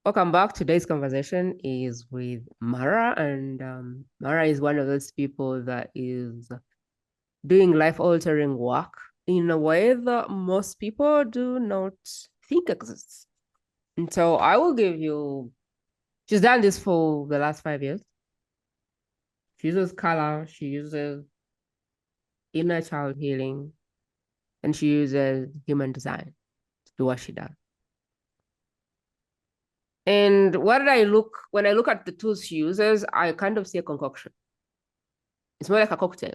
Welcome back. Today's conversation is with Mara, and Mara is one of those people that is doing life-altering work in a way that most people do not think exists. And so I will give you, she's done this for the last 5 years. She uses color, she uses inner child healing, and she uses human design to do what she does. And when I look at the tools she uses, I kind of see a concoction. It's more like a cocktail.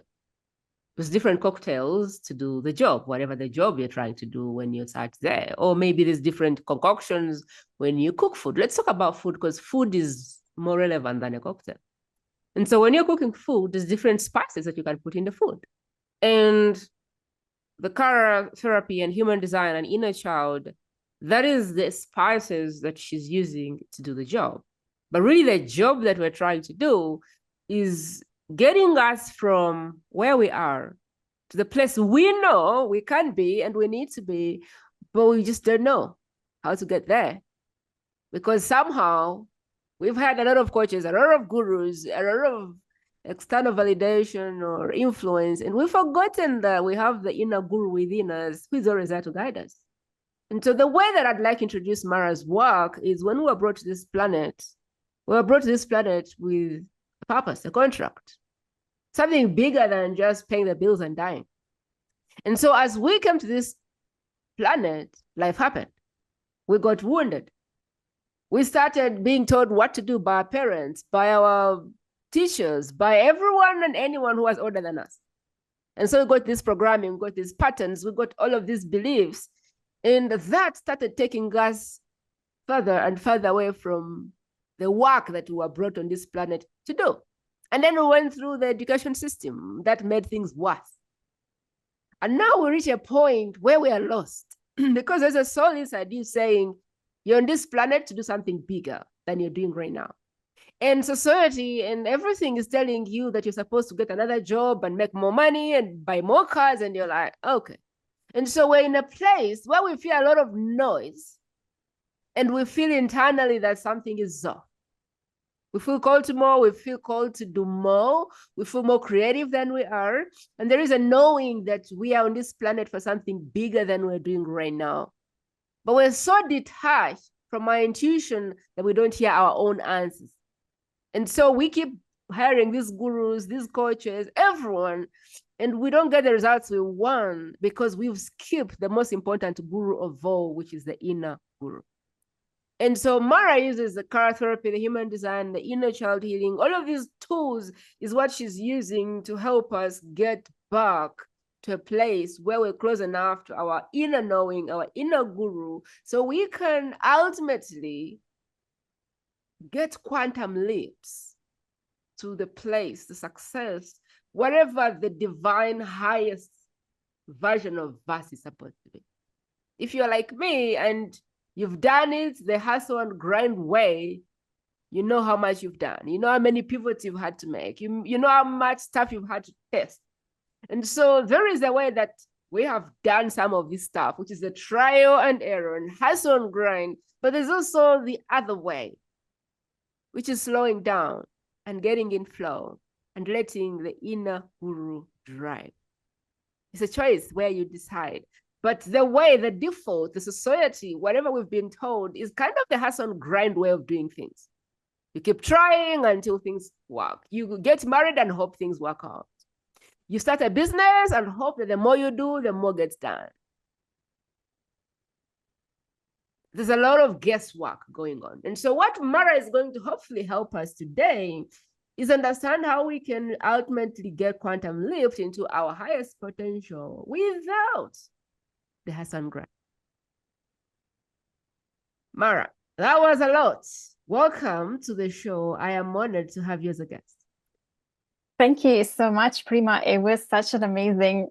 There's different cocktails to do the job, whatever the job you're trying to do when you start there. Or maybe there's different concoctions when you cook food. Let's talk about food because food is more relevant than a cocktail. And so when you're cooking food, there's different spices that you can put in the food. And the Kara therapy and human design and inner child, that is the spices that she's using to do the job. But really, the job that we're trying to do is getting us from where we are to the place we know we can be and we need to be, but we just don't know how to get there. Because somehow we've had a lot of coaches, a lot of gurus, a lot of external validation or influence, and we've forgotten that we have the inner guru within us who is always there to guide us. And so the way that I'd like to introduce Mara's work is when we were brought to this planet, we were brought to this planet with a purpose, a contract, something bigger than just paying the bills and dying. And so as we came to this planet, life happened. We got wounded. We started being told what to do by our parents, by our teachers, by everyone and anyone who was older than us. And so we got this programming, we got these patterns, we got all of these beliefs. And that started taking us further and further away from the work that we were brought on this planet to do. And then we went through the education system that made things worse. And now we reach a point where we are lost because there's a soul inside you saying, you're on this planet to do something bigger than you're doing right now. And society and everything is telling you that you're supposed to get another job and make more money and buy more cars. And you're like, okay. And so we're in a place where we feel a lot of noise and we feel internally that something is off. We feel called to more, we feel called to do more, we feel more creative than we are. And there is a knowing that we are on this planet for something bigger than we're doing right now. But we're so detached from our intuition that we don't hear our own answers. And so we keep hiring these gurus, these coaches, everyone, and we don't get the results we want because we've skipped the most important guru of all, which is the inner guru. And so Mara uses the Kara therapy, the human design, the inner child healing. All of these tools is what she's using to help us get back to a place where we're close enough to our inner knowing, our inner guru, so we can ultimately get quantum leaps to the place, the success, whatever the divine highest version of us is supposed to be. If you're like me and you've done it the hustle and grind way, you know how much you've done. You know how many pivots you've had to make. You know how much stuff you've had to test. And so there is a way that we have done some of this stuff, which is the trial and error and hustle and grind. But there's also the other way, which is slowing down and getting in flow and letting the inner guru drive. It's a choice where you decide. But the way, the default, the society, whatever we've been told is kind of the hustle and grind way of doing things. You keep trying until things work. You get married and hope things work out. You start a business and hope that the more you do, the more gets done. There's a lot of guesswork going on. And so what Mara is going to hopefully help us today is understand how we can ultimately get quantum lift into our highest potential without the hustle and grind. Mara, that was a lot. Welcome to the show. I am honored to have you as a guest. Thank you so much, Prima. It was such an amazing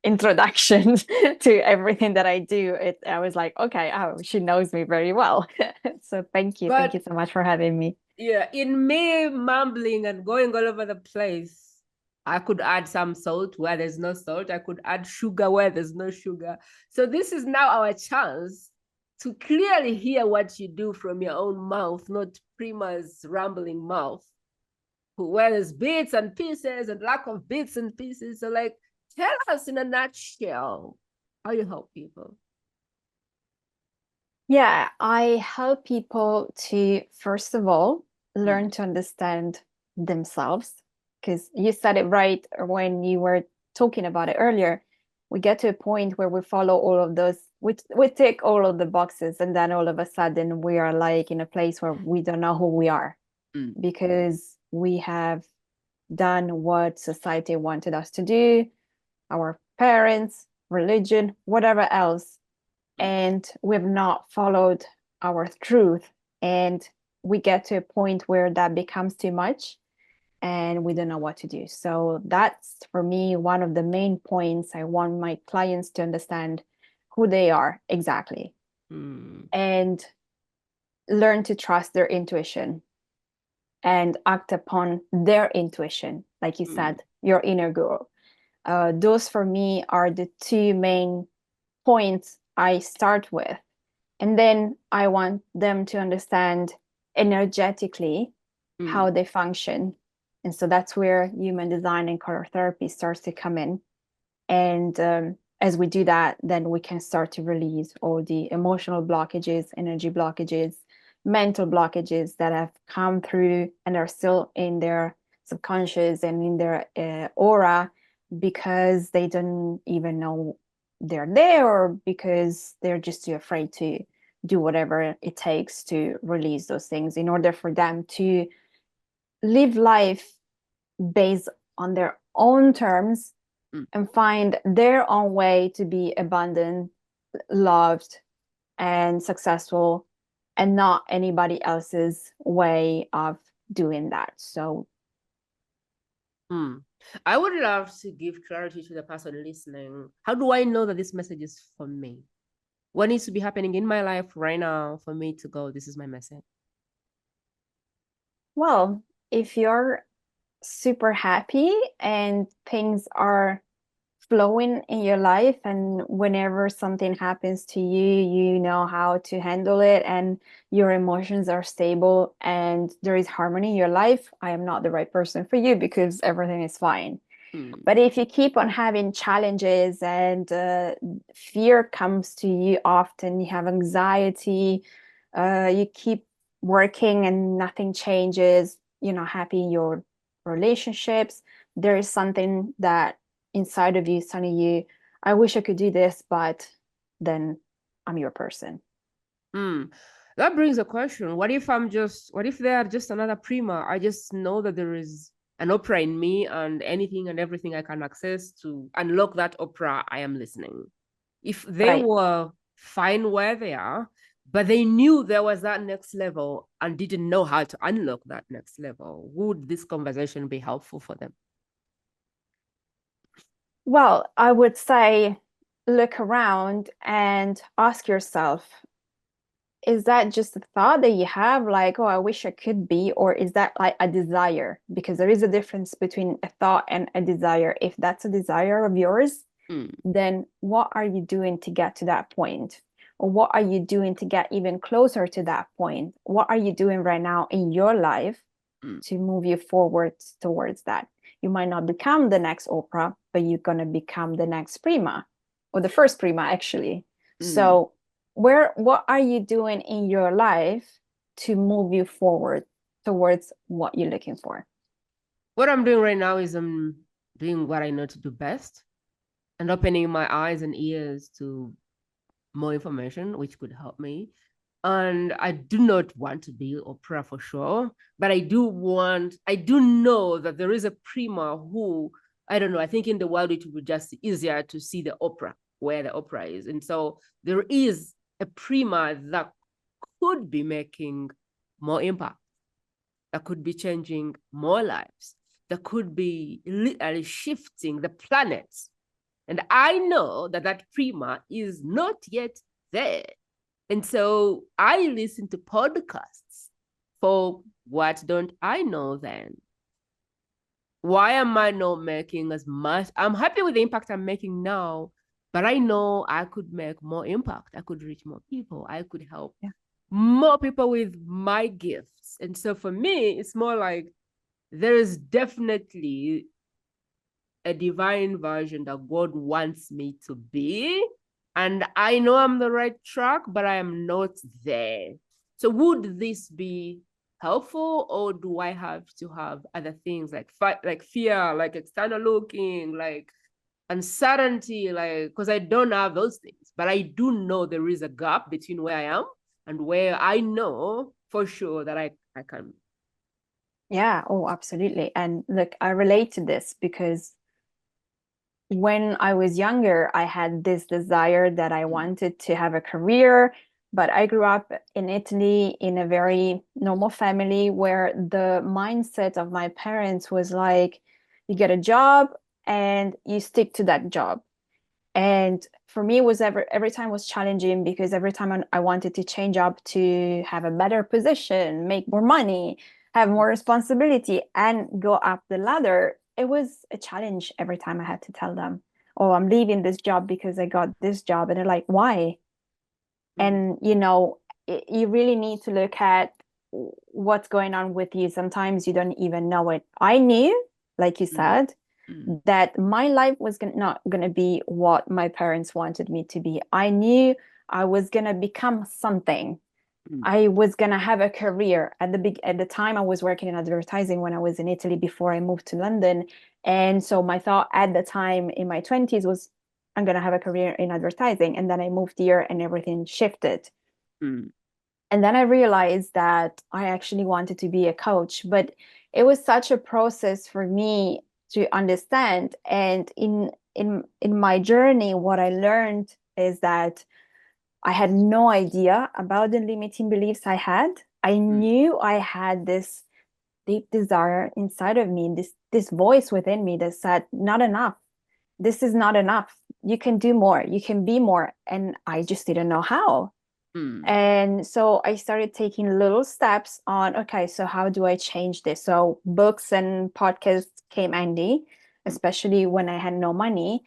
introduction to everything that I do. I was like, okay, oh, she knows me very well. So thank you. Thank you so much for having me. Yeah, in me mumbling and going all over the place, I could add some salt where there's no salt. I could add sugar where there's no sugar. So this is now our chance to clearly hear what you do from your own mouth, not Prima's rambling mouth, where there's bits and pieces and lack of bits and pieces. So like, tell us in a nutshell how you help people. Yeah, I help people to, first of all, learn to understand themselves. Because you said it right when you were talking about it earlier. We get to a point where we follow all of those, we tick all of the boxes, and then all of a sudden we are like in a place where we don't know who we are because we have done what society wanted us to do, our parents, religion, whatever else, and we've not followed our truth. And we get to a point where that becomes too much and we don't know what to do. So that's, for me, one of the main points. I want my clients to understand who they are exactly and learn to trust their intuition and act upon their intuition. Like you said, your inner girl. Those for me are the two main points I start with. And then I want them to understand energetically how they function. And so that's where human design and color therapy starts to come in. And as we do that, then we can start to release all the emotional blockages, energy blockages, mental blockages that have come through and are still in their subconscious and in their aura because they don't even know they're there, or because they're just too afraid to do whatever it takes to release those things in order for them to live life based on their own terms and find their own way to be abundant, loved, and successful, and not anybody else's way of doing that. So I would love to give clarity to the person listening. How do I know that this message is for me? What needs to be happening in my life right now for me to go, this is my message? Well, if you're super happy and things are flowing in your life, and whenever something happens to you, you know how to handle it, and your emotions are stable and there is harmony in your life, I am not the right person for you because everything is fine. But if you keep on having challenges and fear comes to you often, you have anxiety, you keep working and nothing changes, you're not happy in your relationships, there is something that inside of you is telling you, I wish I could do this, but then I'm your person. That brings a question. What if they are just another Prima? I just know that there is an Oprah in me, and anything and everything I can access to unlock that Oprah, I am listening. If they were fine where they are, but they knew there was that next level and didn't know how to unlock that next level, would this conversation be helpful for them? Well, I would say look around and ask yourself, is that just a thought that you have, like, oh, I wish I could be, or is that like a desire? Because there is a difference between a thought and a desire. If that's a desire of yours, then what are you doing to get to that point? Or what are you doing to get even closer to that point? What are you doing right now in your life to move you forward towards that? You might not become the next Oprah, but you're going to become the next Prima, or the first Prima, actually. So what are you doing in your life to move you forward towards what you're looking for? What I'm doing right now is I'm doing what I know to do best and opening my eyes and ears to more information, which could help me. And I do not want to be Oprah for sure, but I do know that there is a Prima who, I don't know, I think in the world it would be just easier to see the Oprah, where the Oprah is. And so there is a Prima that could be making more impact, that could be changing more lives, that could be literally shifting the planet. And I know that that Prima is not yet there. And so I listen to podcasts for what don't I know then? Why am I not making as much? I'm happy with the impact I'm making now, but I know I could make more impact. I could reach more people. I could help Yeah. more people with my gifts. And so for me, it's more like there is definitely a divine version that God wants me to be. And I know I'm the right track, but I am not there. So would this be helpful, or do I have to have other things like fear, like external looking, like uncertainty, like because I don't have those things, but I do know there is a gap between where I am and where I know for sure that I can. Yeah, oh, absolutely. And look, I relate to this because when I was younger, I had this desire that I wanted to have a career, but I grew up in Italy in a very normal family where the mindset of my parents was like, you get a job and you stick to that job. And for me, it was every time was challenging because every time I wanted to change up to have a better position, make more money, have more responsibility, and go up the ladder, it was a challenge every time I had to tell them, "Oh, I'm leaving this job because I got this job," and they're like, "Why?" Mm, And you really need to look at what's going on with you. Sometimes you don't even know it. I knew, like you mm, said, mm, that my life was not going to be what my parents wanted me to be. I knew I was going to become something. mm, I was going to have a career. At the time I was working in advertising when I was in Italy before I moved to London. And so my thought at the time in my 20s was I'm going to have a career in advertising. And then I moved here and everything shifted. mm, And then I realized that I actually wanted to be a coach, but it was such a process for me to understand. And in my journey, what I learned is that I had no idea about the limiting beliefs I had. I mm, knew I had this deep desire inside of me, this voice within me that said, not enough. This is not enough. You can do more. You can be more. And I just didn't know how. mm, And so I started taking little steps on, okay, so how do I change this? So books and podcasts came handy, mm, especially when I had no money.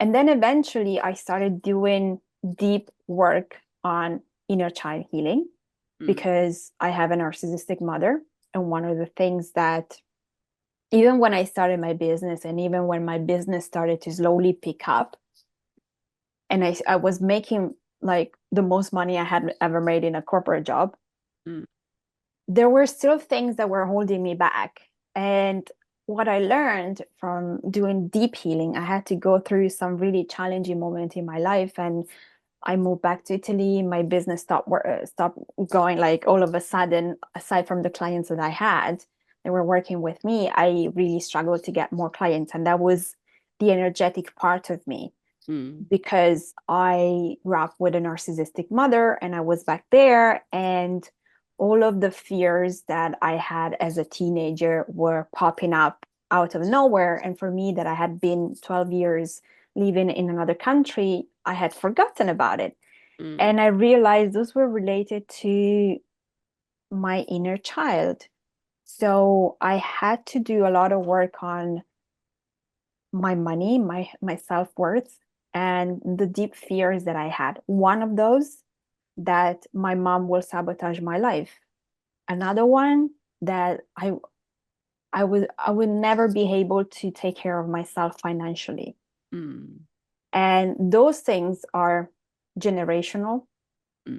And then eventually I started doing deep work on inner child healing mm, because I have a narcissistic mother. And one of the things that even when I started my business and even when my business started to slowly pick up, and I was making like the most money I had ever made in a corporate job, mm, there were still things that were holding me back. And what I learned from doing deep healing, I had to go through some really challenging moment in my life. And I moved back to Italy. My business stopped going. Like all of a sudden, aside from the clients that I had, they were working with me. I really struggled to get more clients, and that was the energetic part of me mm, because I grew up with a narcissistic mother and I was back there, and all of the fears that I had as a teenager were popping up out of nowhere. And for me, that I had been 12 years living in another country, I had forgotten about it. mm, And I realized those were related to my inner child. So I had to do a lot of work on my money, my self-worth, and the deep fears that I had. One of those, that my mom will sabotage my life. Another one, that I would never be able to take care of myself financially. mm, And those things are generational, mm,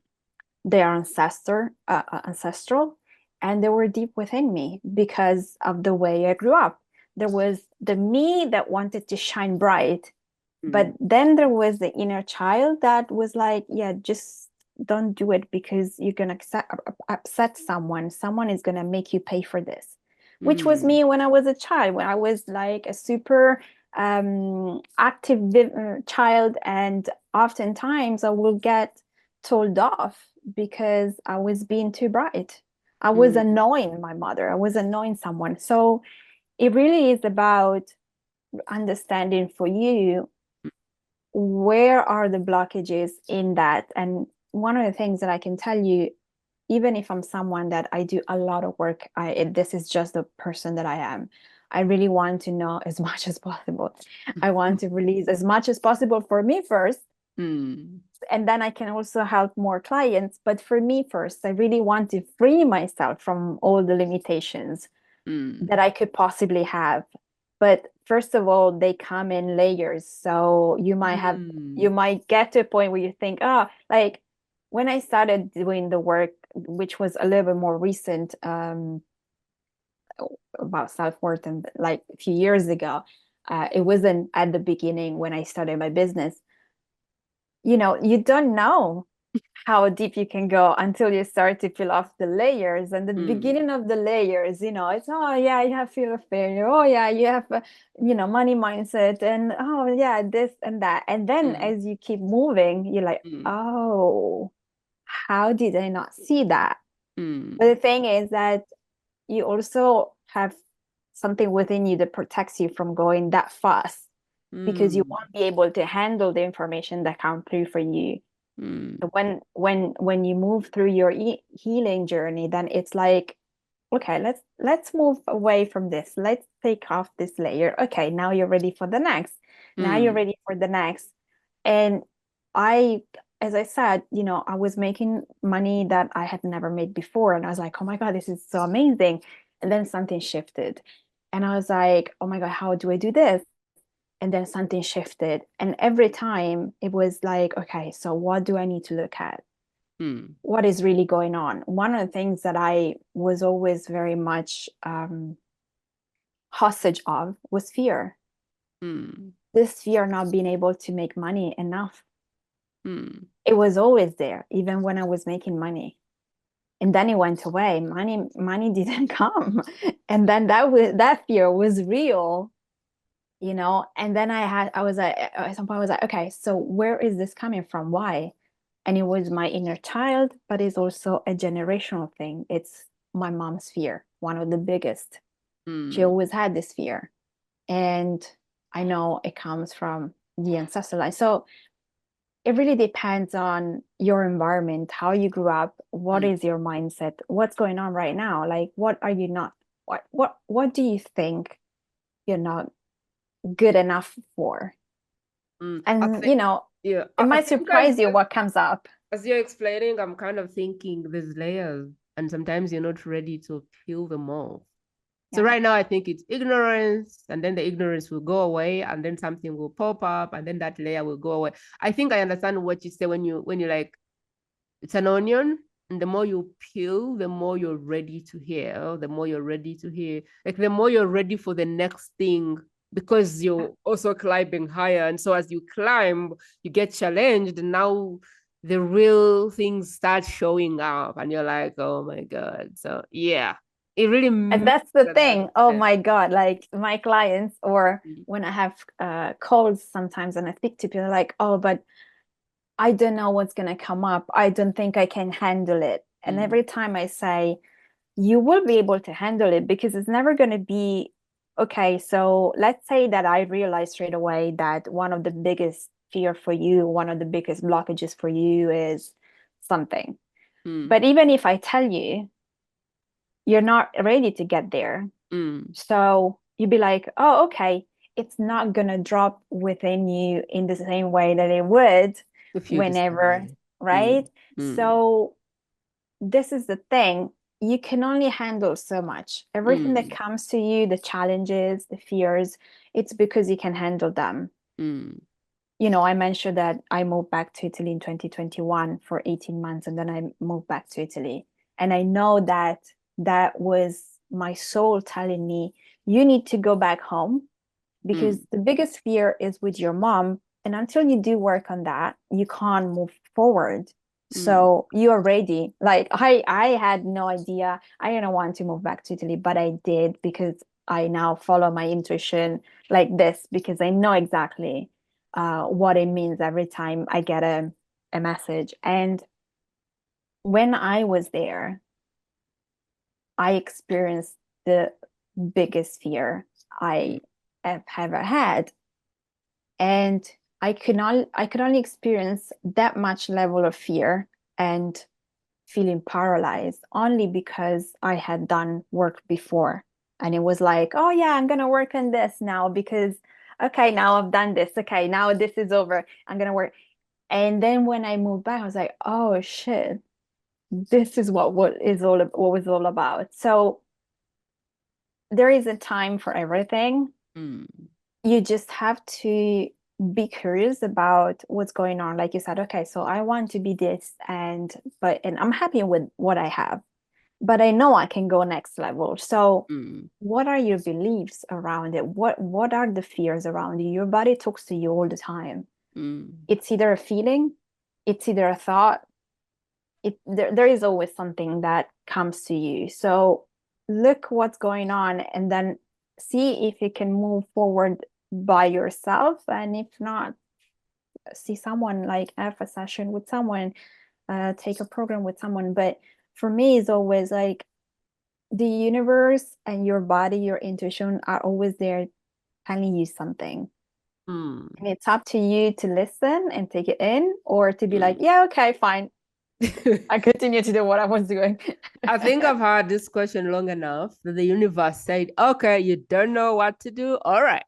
they are ancestral, and they were deep within me because of the way I grew up. There was the me that wanted to shine bright, but mm, then there was the inner child that was like, yeah, just don't do it because you're going to upset someone. Someone is going to make you pay for this, which was mm, me when I was a child, when I was like a super active child. And oftentimes I will get told off because I was being too bright. I was mm, annoying my mother. I was annoying someone. So it really is about understanding for you where are the blockages in that. And one of the things that I can tell you, even if I'm someone that I do a lot of work, this is just the person that I am. I really want to know as much as possible. I want to release as much as possible for me first. And then I can also help more clients. But for me first, I really want to free myself from all the limitations that I could possibly have. But first of all, they come in layers. So you might get to a point where you think, oh, like when I started doing the work, which was a little bit more recent, about self-worth, and like a few years ago, it wasn't at the beginning when I started my business. You know, you don't know how deep you can go until you start to peel off the layers. And the beginning of the layers, you know, it's, oh yeah, you have fear of failure. Oh yeah, you have, money mindset, and oh yeah, this and that. And then as you keep moving, you're like, oh, how did I not see that? But the thing is that you also have something within you that protects you from going that fast, because you won't be able to handle the information that comes through for you. So when you move through your healing journey, then it's like, okay, let's move away from this. Let's take off this layer. Okay, now you're ready for the next. Now you're ready for the next. And as I said, I was making money that I had never made before. And I was like, oh my God, this is so amazing. And then something shifted. And I was like, oh my God, how do I do this? And then something shifted. And every time it was like, okay, so what do I need to look at? What is really going on? One of the things that I was always very much hostage of was fear. This fear of not being able to make money enough. It was always there, even when I was making money. And then it went away. Money didn't come. And then that fear was real. And then I was like, at some point I was like, okay, so where is this coming from? Why? And it was my inner child, but it's also a generational thing. It's my mom's fear, one of the biggest. She always had this fear. And I know it comes from the ancestral line. So it really depends on your environment, how you grew up, what is your mindset, what's going on right now? Like, what are you not, what do you think you're not good enough for? And yeah, it might surprise you what comes up. As you're explaining, I'm kind of thinking there's layers, and sometimes you're not ready to peel them off. So right now I think it's ignorance, and then the ignorance will go away, and then something will pop up, and then that layer will go away. I think I understand what you say when you like, it's an onion, and the more you peel, the more you're ready to hear, the more you're ready to hear, like the more you're ready for the next thing, because you're also climbing higher. And so as you climb, you get challenged, and now the real things start showing up, and you're like, oh my God. So yeah, it really, and that's the thing. Oh my God, like my clients, or when I have calls sometimes and I speak to people, like, oh, but I don't know what's going to come up. I don't think I can handle it. And every time I say, you will be able to handle it, because it's never going to be, okay, so let's say that I realize straight away that one of the biggest fear for you, one of the biggest blockages for you is something. But even if I tell you, you're not ready to get there. So you'd be like, oh, okay, it's not going to drop within you in the same way that it would whenever, right? So this is the thing. You can only handle so much. Everything that comes to you, the challenges, the fears, it's because you can handle them. I mentioned that I moved back to Italy in 2021 for 18 months, and then I moved back to Italy. And I know that was my soul telling me, you need to go back home, because the biggest fear is with your mom. And until you do work on that, you can't move forward. So you are ready. Like I had no idea. I didn't want to move back to Italy, but I did, because I now follow my intuition like this, because I know exactly what it means every time I get a message. And when I was there, I experienced the biggest fear I have ever had. And I could only experience that much level of fear and feeling paralyzed only because I had done work before. And it was like, oh yeah, I'm gonna work on this now because okay, now I've done this. Okay, now this is over. I'm gonna work. And then when I moved back, I was like, oh shit, this is what was all about. So there is a time for everything. You just have to be curious about what's going on. Like you said, okay, so I want to be this, and I'm happy with what I have, but I know I can go next level. So what are your beliefs around it? What are the fears around you? Your body talks to you all the time. It's either a feeling, it's either a thought. There is always something that comes to you. So look what's going on and then see if you can move forward by yourself. And if not, see someone, like have a session with someone, take a program with someone. But for me, it's always like the universe and your body, your intuition are always there telling you something. And it's up to you to listen and take it in, or to be like, yeah, okay, fine. I continue to do what I was doing. I think I've had this question long enough that the universe said, okay, you don't know what to do. All right.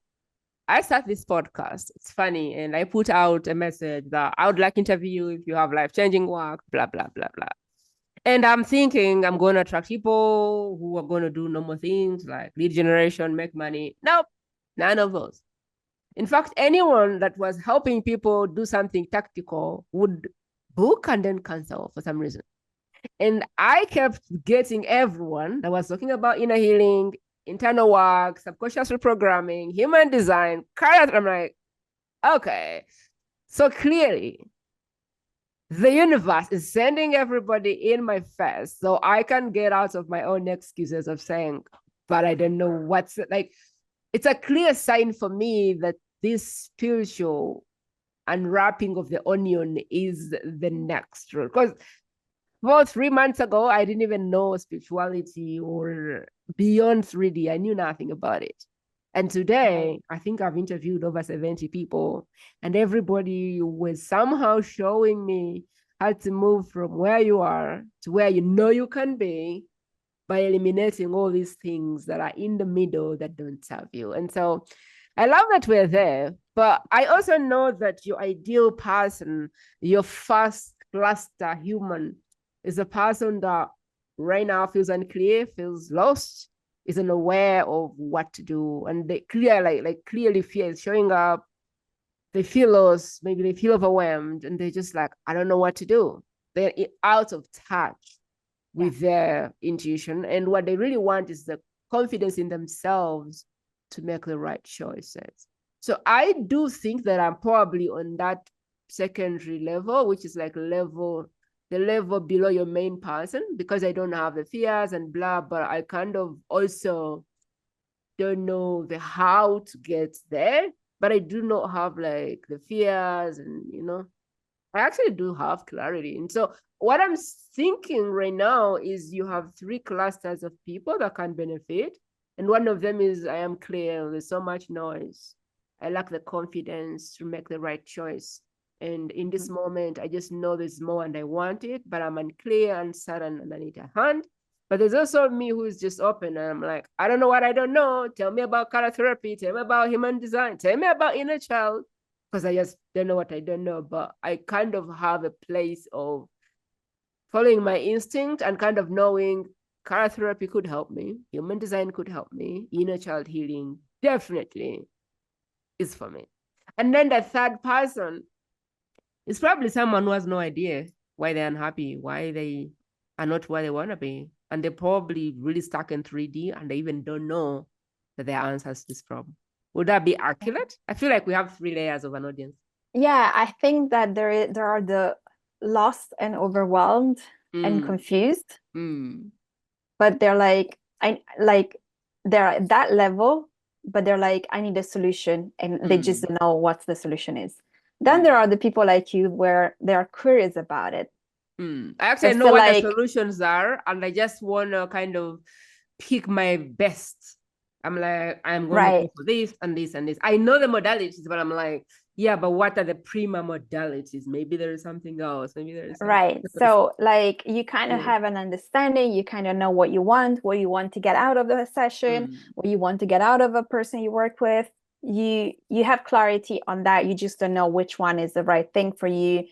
I start this podcast. It's funny. And I put out a message that I would like to interview you if you have life-changing work, blah, blah, blah, blah. And I'm thinking I'm going to attract people who are going to do normal things like lead generation, make money. Nope, none of those. In fact, anyone that was helping people do something tactical would book and then cancel for some reason. And I kept getting everyone that was talking about inner healing, internal work, subconscious reprogramming, human design, character. I'm like, okay. So clearly, the universe is sending everybody in my face so I can get out of my own excuses of saying, but I don't know what's it. Like. It's a clear sign for me that this spiritual unwrapping of the onion is the next road. Because about 3 months ago, I didn't even know spirituality or beyond 3D. I knew nothing about it. And today, I think I've interviewed over 70 people, and everybody was somehow showing me how to move from where you are to where you know you can be, by eliminating all these things that are in the middle that don't serve you. And so I love that we're there, but I also know that your ideal person, your first cluster human, is a person that right now feels unclear, feels lost, isn't aware of what to do. And they clearly fear is showing up. They feel lost, maybe they feel overwhelmed, and they're just like, I don't know what to do. They're out of touch with their intuition. And what they really want is the confidence in themselves to make the right choices. So I do think that I'm probably on that secondary level, which is like the level below your main person, because I don't have the fears and blah, but I kind of also don't know the how to get there. But I do not have like the fears and, I actually do have clarity. And so what I'm thinking right now is you have 3 clusters of people that can benefit. And one of them is I am clear. There's so much noise. I lack the confidence to make the right choice. And in this moment, I just know there's more and I want it, but I'm unclear, uncertain, and I need a hand. But there's also me who is just open. And I'm like, I don't know what I don't know. Tell me about color therapy. Tell me about human design. Tell me about inner child. Because I just don't know what I don't know, but I kind of have a place of following my instinct and kind of knowing color therapy could help me, human design could help me, inner child healing definitely is for me. And then the third person is probably someone who has no idea why they're unhappy, why they are not where they want to be. And they're probably really stuck in 3D and they even don't know that there are answers to this problem. Would that be accurate? I feel like we have 3 layers of an audience. Yeah, I think that there are the lost and overwhelmed and confused. But they're like, they're at that level, but they're like, I need a solution, and they just don't know what the solution is. Then there are the people like you where they are curious about it. I actually know what the solutions are, and I just want to kind of pick my best. I'm like, I'm going to go for this and this and this. I know the modalities, but I'm like, Yeah, but what are the Prima modalities? Maybe there is something else. Maybe there is something Right. else. So like you kind of Yeah. have an understanding, you kind of know what you want to get out of the session, what you want to get out of a person you work with. You have clarity on that. You just don't know which one is the right thing for you.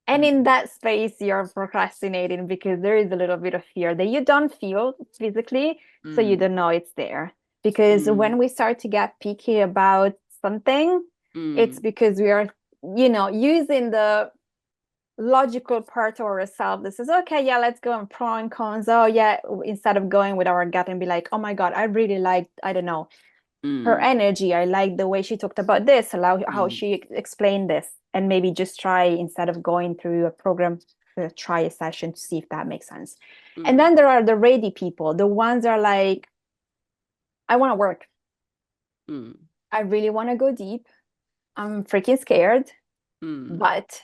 And in that space, you're procrastinating because there is a little bit of fear that you don't feel physically, so you don't know it's there. Because when we start to get picky about something, it's because we are, using the logical part of ourselves that says, okay, yeah, let's go and pro and cons. Oh, yeah, instead of going with our gut and be like, oh my God, I really liked, I don't know, her energy. I like the way she talked about this, how she explained this, and maybe just try instead of going through a program, try a session to see if that makes sense. And then there are the ready people, the ones that are like, I want to work. I really want to go deep. I'm freaking scared, but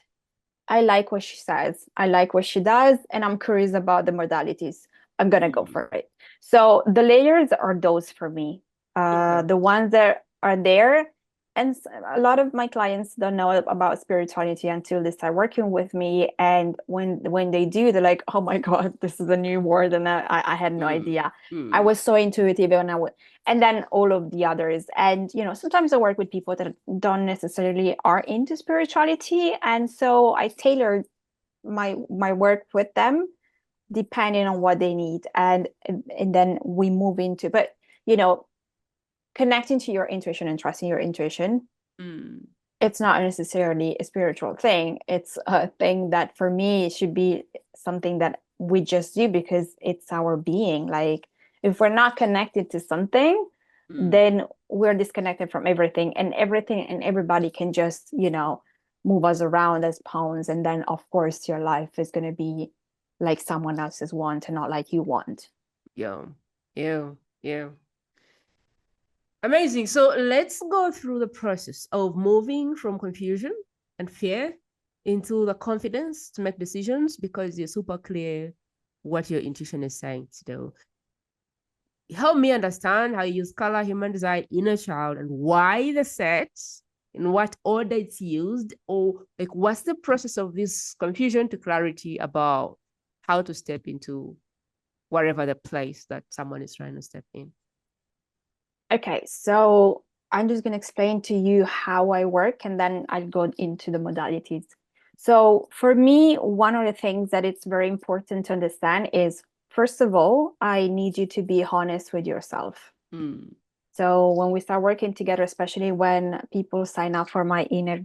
I like what she says. I like what she does, and I'm curious about the modalities. I'm gonna go for it. So the layers are those for me. The ones that are there, and a lot of my clients don't know about spirituality until they start working with me. And when they do, they're like, "Oh my God, this is a new word," and I had no idea. I was so intuitive, and then all of the others. And sometimes I work with people that don't necessarily are into spirituality, and so I tailor my work with them depending on what they need, and then we move into, but connecting to your intuition and trusting your intuition. It's not necessarily a spiritual thing. It's a thing that for me should be something that we just do because it's our being. Like if we're not connected to something, then we're disconnected from everything, and everybody can just move us around as pawns, and then of course your life is going to be like someone else's want and not like you want. Yeah. Amazing. So let's go through the process of moving from confusion and fear into the confidence to make decisions, because you're super clear what your intuition is saying to do. Help me understand how you use color, human design, inner child, and why the sets, in what order it's used, or like what's the process of this confusion to clarity about how to step into whatever the place that someone is trying to step in. Okay, so I'm just going to explain to you how I work, and then I'll go into the modalities. So for me, one of the things that it's very important to understand is, first of all, I need you to be honest with yourself. So when we start working together, especially when people sign up for my Inner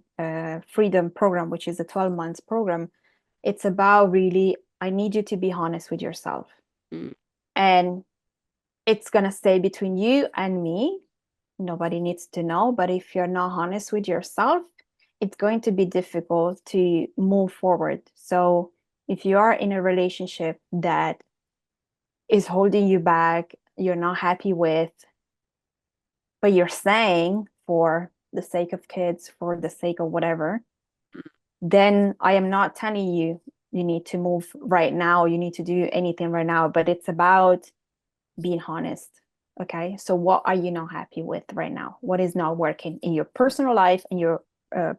Freedom program, which is a 12-month program, it's about really, I need you to be honest with yourself. And it's going to stay between you and me. Nobody needs to know. But if you're not honest with yourself, it's going to be difficult to move forward. So if you are in a relationship that is holding you back, you're not happy with, but you're saying for the sake of kids, for the sake of whatever, then I am not telling you you need to move right now, you need to do anything right now, but it's about being honest. Okay, so what are you not happy with right now? What is not working in your personal life and your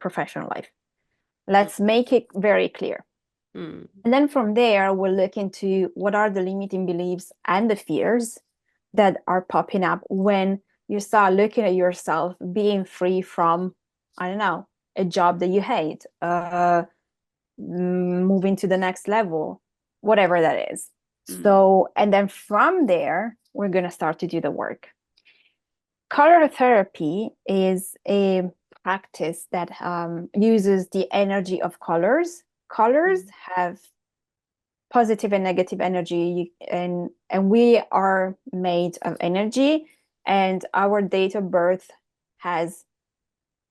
professional life? Let's make it very clear. And then from there, we'll look into what are the limiting beliefs and the fears that are popping up when you start looking at yourself being free from, I don't know, a job that you hate, moving to the next level, whatever that is. So, and then from there, we're going to start to do the work. Color therapy is a practice that uses the energy of colors. Colors have positive and negative energy, and we are made of energy, and our date of birth has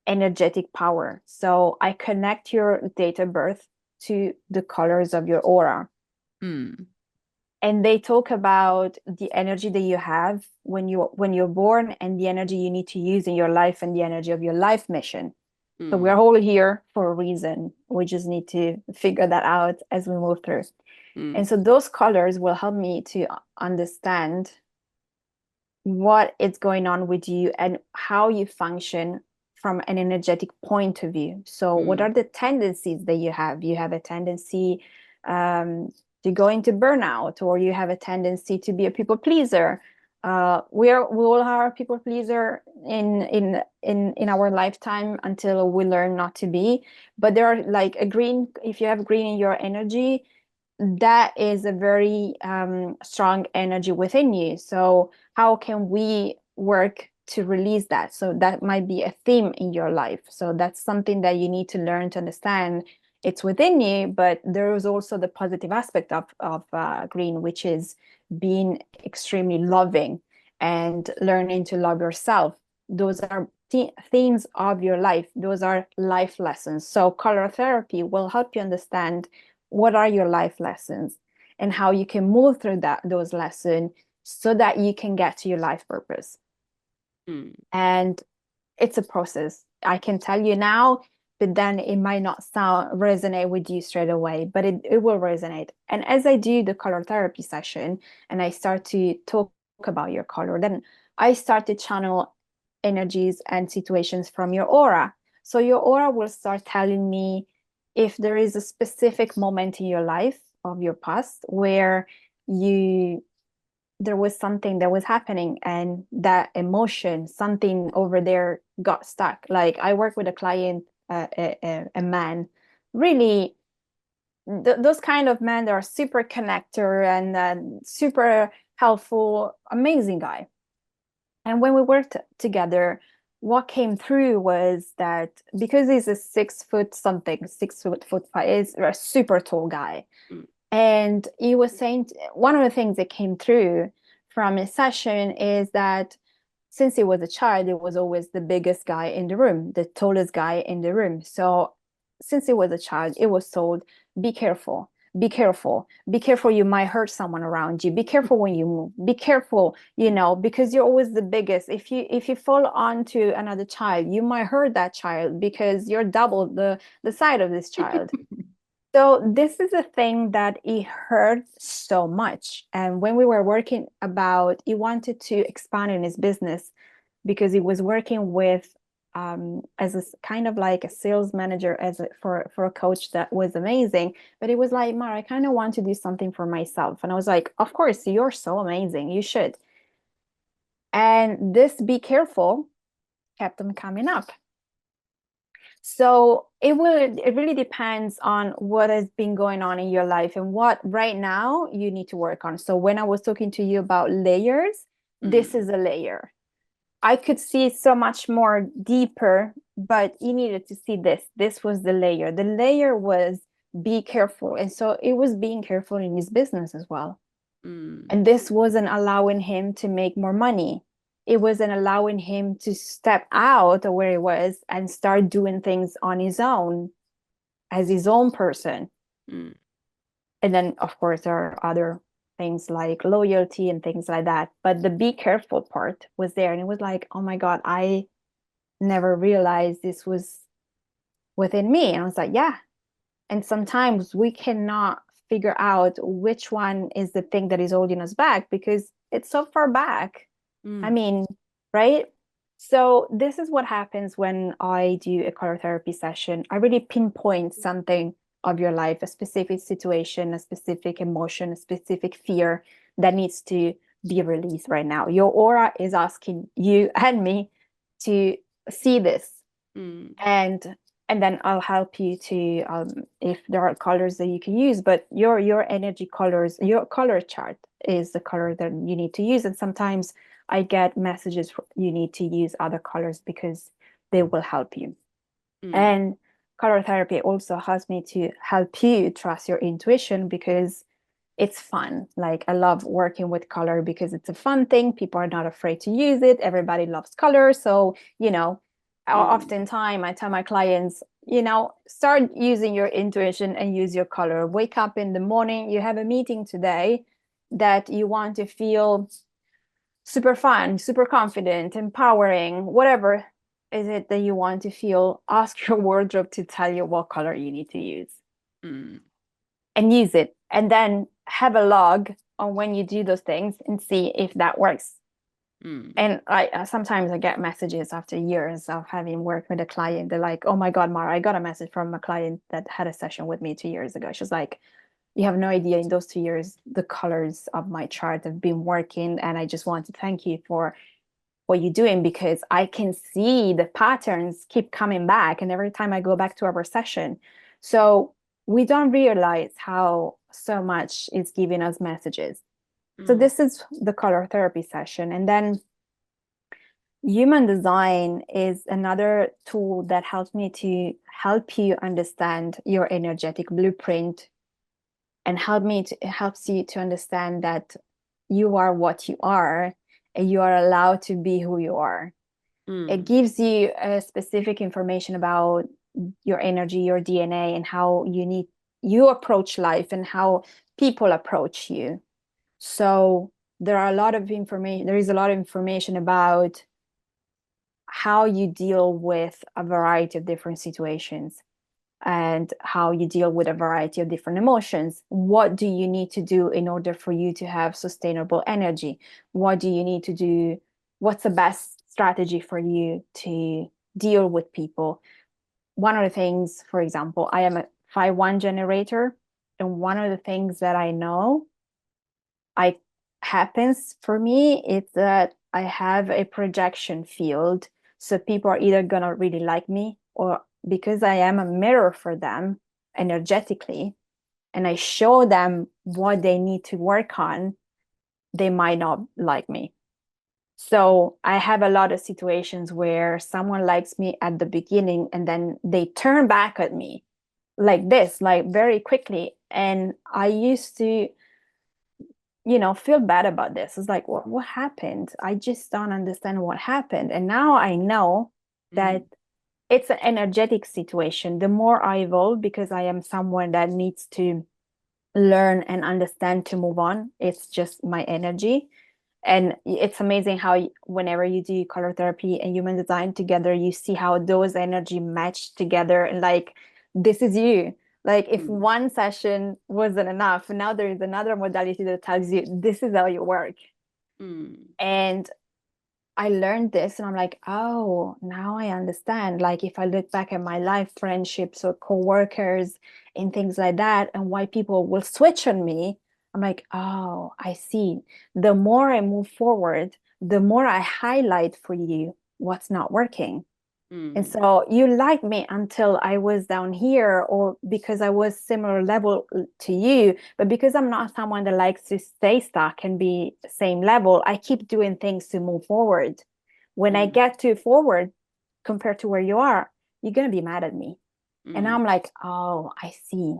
energetic power. So I connect your date of birth to the colors of your aura. And they talk about the energy that you have when you're born, and the energy you need to use in your life, and the energy of your life mission. So we're all here for a reason. We just need to figure that out as we move through. And so those colors will help me to understand what is going on with you and how you function from an energetic point of view. So what are the tendencies that you have? You have a tendency to go into burnout, or you have a tendency to be a people pleaser. We all are a people pleaser in our lifetime until we learn not to be. But there are like a green, if you have green in your energy, that is a very strong energy within you. So how can we work to release that? So that might be a theme in your life. So that's something that you need to learn to understand. It's within you, but there is also the positive aspect of green, which is being extremely loving and learning to love yourself. Those are themes of your life. Those are life lessons. So color therapy will help you understand what are your life lessons and how you can move through those lessons so that you can get to your life purpose. And it's a process. I can tell you now, but then it might not resonate with you straight away, but it will resonate. And as I do the color therapy session and I start to talk about your color, then I start to channel energies and situations from your aura. So your aura will start telling me if there is a specific moment in your life of your past where there was something that was happening and that emotion, something over there got stuck. Like I work with a client, a man, really those kind of men that are super connector and super helpful, amazing guy. And when we worked together, what came through was that because he's a 6 foot something, 6 foot 5, is a super tall guy. And he was saying one of the things that came through from his session is that since he was a child, he was always the biggest guy in the room, the tallest guy in the room. So since he was a child, it was told, be careful, be careful, be careful, you might hurt someone around you, be careful when you move, be careful, because you're always the biggest. If you fall onto another child, you might hurt that child because you're double the size of this child. So this is a thing that he heard so much. And when we were working about, he wanted to expand in his business because he was working with as a kind of like a sales manager for a coach that was amazing. But it was like, Mara, I kind of want to do something for myself. And I was like, of course, you're so amazing. You should. And this be careful kept on coming up. So it really depends on what has been going on in your life and what right now you need to work on. So when I was talking to you about layers, this is a layer. I could see so much more deeper, but you needed to see this. This was the layer. The layer was be careful. And so it was being careful in his business as well. And this wasn't allowing him to make more money. It wasn't allowing him to step out of where he was and start doing things on his own as his own person. And then, of course, there are other things like loyalty and things like that. But the be careful part was there. And it was like, oh my God, I never realized this was within me. And I was like, yeah. And sometimes we cannot figure out which one is the thing that is holding us back because it's so far back. I mean, right? So this is what happens when I do a color therapy session. I really pinpoint something of your life, a specific situation, a specific emotion, a specific fear that needs to be released right now. Your aura is asking you and me to see this. And then I'll help you to, if there are colors that you can use, but your energy colors, your color chart is the color that you need to use. And sometimes I get messages you need to use other colors because they will help you. And color therapy also helps me to help you trust your intuition because it's fun. Like I love working with color because it's a fun thing. People are not afraid to use it. Everybody loves color. So, oftentimes I tell my clients, start using your intuition and use your color. Wake up in the morning, you have a meeting today that you want to feel super fun, super confident, empowering, whatever is it that you want to feel. Ask your wardrobe to tell you what color you need to use and use it. And then have a log on when you do those things and see if that works. And I sometimes I get messages after years of having worked with a client. They're like, "Oh my God, Mara, I got a message from a client that had a session with me 2 years ago." She's like, "You have no idea in those 2 years, the colors of my chart have been working. And I just want to thank you for what you're doing because I can see the patterns keep coming back. And every time I go back to our session." So we don't realize how so much is giving us messages. So this is the color therapy session. And then human design is another tool that helps me to help you understand your energetic blueprint and helps you to understand that you are what you are and you are allowed to be who you are. It gives you specific information about your energy, your DNA, and how you approach life and how people approach you. So there is a lot of information about how you deal with a variety of different situations and how you deal with a variety of different emotions. What do you need to do in order for you to have sustainable energy? What do you need to do? What's the best strategy for you to deal with people? One of the things, for example, I am a 5-1 generator, and one of the things that I know I happens for me is that I have a projection field. So people are either gonna really like me, or because I am a mirror for them energetically, and I show them what they need to work on, they might not like me. So I have a lot of situations where someone likes me at the beginning and then they turn back at me like this, like very quickly. And I used to feel bad about this. It's like, what happened? I just don't understand what happened. And now I know that it's an energetic situation. The more I evolve, because I am someone that needs to learn and understand to move on, it's just my energy. And it's amazing how whenever you do color therapy and human design together, you see how those energy match together. And like, this is you. Like if one session wasn't enough, now there is another modality that tells you this is how you work. And I learned this and I'm like, oh, now I understand. Like if I look back at my life, friendships or coworkers and things like that, and why people will switch on me, I'm like, oh, I see. The more I move forward, the more I highlight for you what's not working. And so you liked me until I was down here, or because I was similar level to you. But because I'm not someone that likes to stay stuck and be same level, I keep doing things to move forward. When I get to forward compared to where you are, you're going to be mad at me. And I'm like, oh, I see.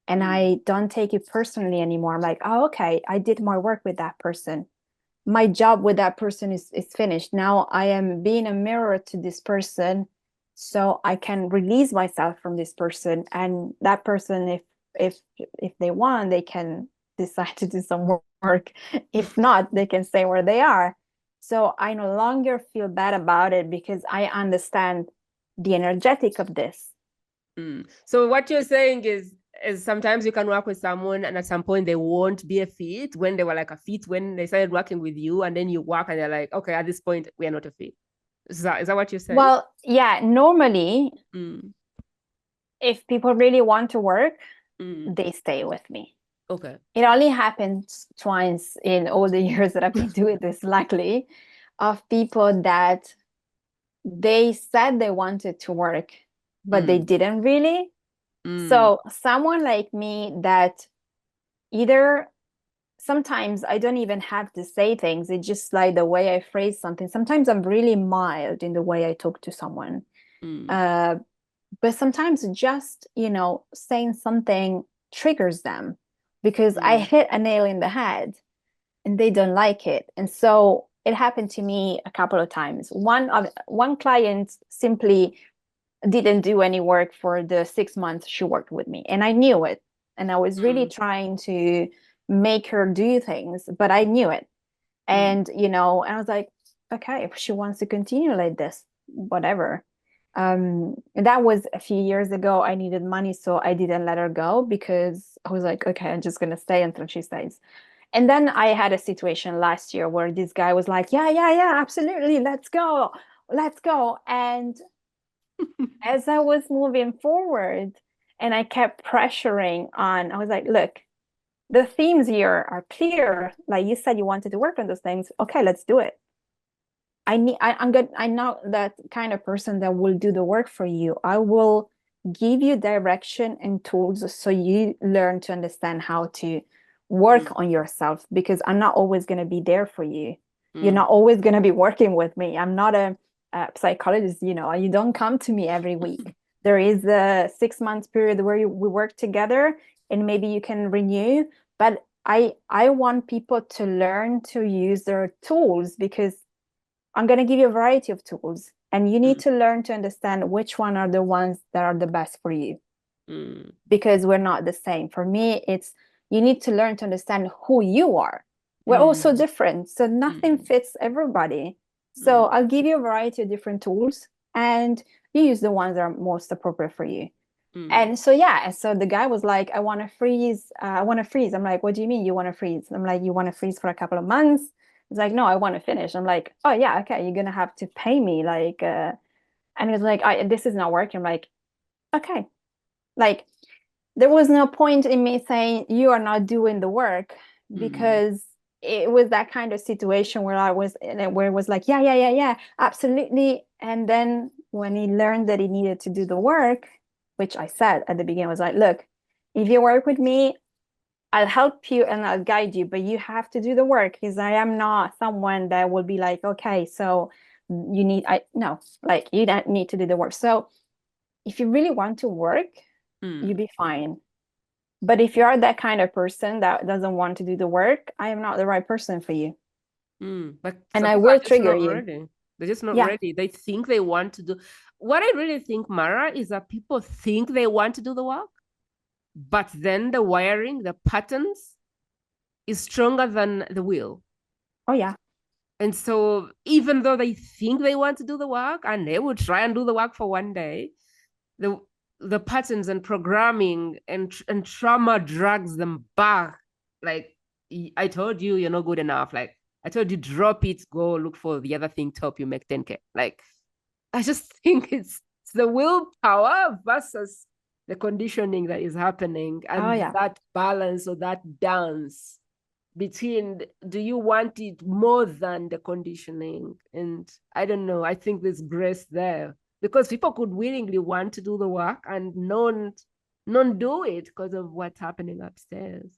And I don't take it personally anymore. I'm like, oh, okay, I did more work with that person. My job with that person is finished. Now I am being a mirror to this person, so I can release myself from this person. And that person, if they want, they can decide to do some work. If not, they can stay where they are. So I no longer feel bad about it because I understand the energetic of this. So what you're saying is sometimes you can work with someone and at some point they won't be a fit when they were like a fit when they started working with you, and then you work and they're like, okay, at this point we are not a fit. Is that what you're saying? Well, yeah, normally if people really want to work, they stay with me. Okay. It only happens twice in all the years that I've been doing this, luckily, of people that they said they wanted to work, but they didn't really. So someone like me that either sometimes I don't even have to say things. It's just like the way I phrase something. Sometimes I'm really mild in the way I talk to someone. But sometimes just, saying something triggers them because I hit a nail in the head and they don't like it. And so it happened to me a couple of times. One client simply didn't do any work for the 6 months she worked with me. And I knew it. And I was really trying to make her do things, but I knew it. And, and I was like, okay, if she wants to continue like this, whatever. And that was a few years ago. I needed money, so I didn't let her go because I was like, okay, I'm just going to stay until she stays. And then I had a situation last year where this guy was like, yeah, absolutely, let's go. And as I was moving forward and I kept pressuring on, I was like, look, the themes here are clear. Like you said, you wanted to work on those things. Okay, let's do it. I'm good. I'm not that kind of person that will do the work for you. I will give you direction and tools so you learn to understand how to work on yourself, because I'm not always going to be there for you. You're not always going to be working with me. I'm not a psychologist, you don't come to me every week. There is a 6 months period where we work together and maybe you can renew. But I want people to learn to use their tools, because I'm going to give you a variety of tools and you need to learn to understand which one are the ones that are the best for you, because we're not the same. For me, it's you need to learn to understand who you are. We're all so different, so nothing fits everybody. So I'll give you a variety of different tools and you use the ones that are most appropriate for you. And so, yeah, so the guy was like, I want to freeze. I'm like, what do you mean you want to freeze? I'm like, you want to freeze for a couple of months? He's like, no, I want to finish. I'm like, oh yeah, okay, you're gonna have to pay me. Like, and he's like, this is not working. I'm like, okay. Like, there was no point in me saying you are not doing the work, because it was that kind of situation where where it was like, yeah, absolutely. And then when he learned that he needed to do the work, which I said at the beginning, was like, look, if you work with me, I'll help you and I'll guide you, but you have to do the work, because I am not someone that will be like, okay, so no, like you don't need to do the work. So if you really want to work, you'll be fine. But if you are that kind of person that doesn't want to do the work, I am not the right person for you. But and I will trigger you. Ready. They're just not ready. They think they want to do. What I really think, Mara, is that people think they want to do the work, but then the wiring, the patterns is stronger than the will. Oh, yeah. And so even though they think they want to do the work and they will try and do the work for one day, the patterns and programming and trauma drags them back. Like, I told you, you're not good enough. Like, I told you, drop it, go look for the other thing to help you make 10K. Like, I just think it's the willpower versus the conditioning that is happening, and that balance or that dance between, do you want it more than the conditioning? And I don't know, I think there's grace there, because people could willingly want to do the work and non do it because of what's happening upstairs.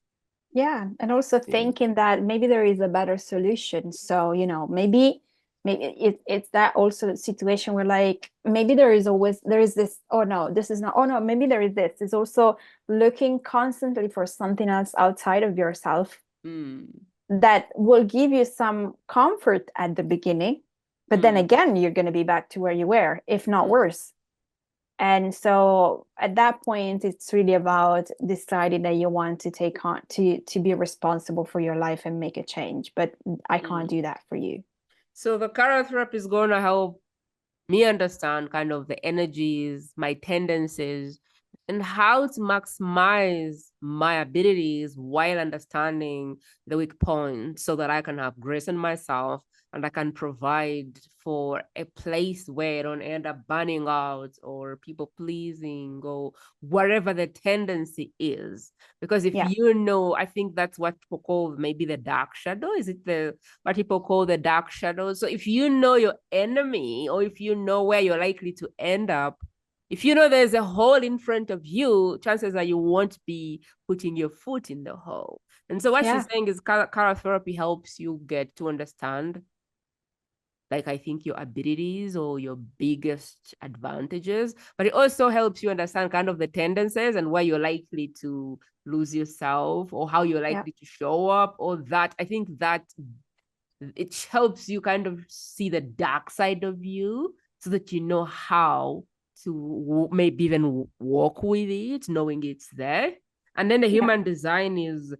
Yeah, and also thinking that maybe there is a better solution. So, maybe it's that also situation where, like, maybe there is this, oh no, this is not, oh no, maybe there is this. It's also looking constantly for something else outside of yourself that will give you some comfort at the beginning, but then again, you're going to be back to where you were, if not worse. And so at that point, it's really about deciding that you want to take on to be responsible for your life and make a change. But I can't do that for you. So the cryotherapy is going to help me understand kind of the energies, my tendencies, and how to maximize my abilities while understanding the weak points, so that I can have grace in myself and I can provide for a place where I don't end up burning out or people pleasing or whatever the tendency is. Because if I think that's what people call maybe the dark shadow. Is it what people call the dark shadow? So if you know your enemy, or if you know where you're likely to end up, if you know there's a hole in front of you, chances are you won't be putting your foot in the hole. And so what she's saying is cryotherapy helps you get to understand, like, I think your abilities or your biggest advantages, but it also helps you understand kind of the tendencies and where you're likely to lose yourself or how you're likely to show up, or that. I think that it helps you kind of see the dark side of you so that you know how to maybe even walk with it, knowing it's there. And then the human design is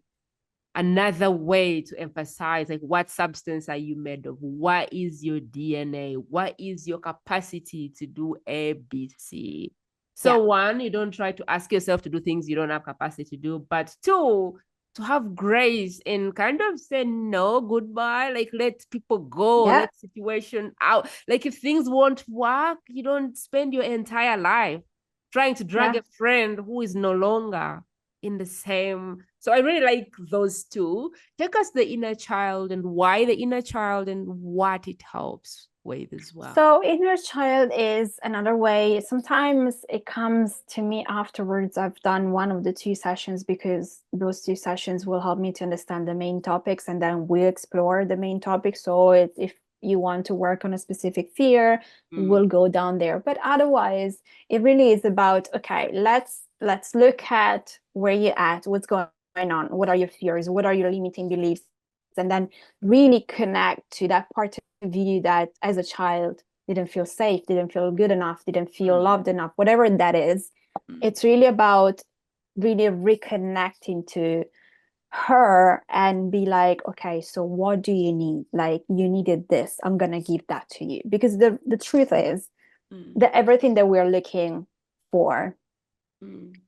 another way to emphasize, like, what substance are you made of? What is your DNA? What is your capacity to do A, B, C? So one, you don't try to ask yourself to do things you don't have capacity to do. But two, to have grace and kind of say no, goodbye, like let people go, Yeah. let situation out. Like if things won't work, you don't spend your entire life trying to drag Yeah. a friend who is no longer in the same. So I really like those two. Take us the inner child and why the inner child and what it helps with as well. So inner child is another way. Sometimes it comes to me afterwards. I've done one of the two sessions because those two sessions will help me to understand the main topics, and then we explore the main topic. So if you want to work on a specific fear, we'll go down there. But otherwise, it really is about, okay, let's look at where you're at, what's going on, what are your fears, what are your limiting beliefs, and then really connect to that part of you that as a child didn't feel safe, didn't feel good enough, didn't feel loved enough, whatever that is. It's really about really reconnecting to her and be like, okay, so what do you need? Like, you needed this, I'm gonna give that to you. Because the truth is that everything that we're looking for,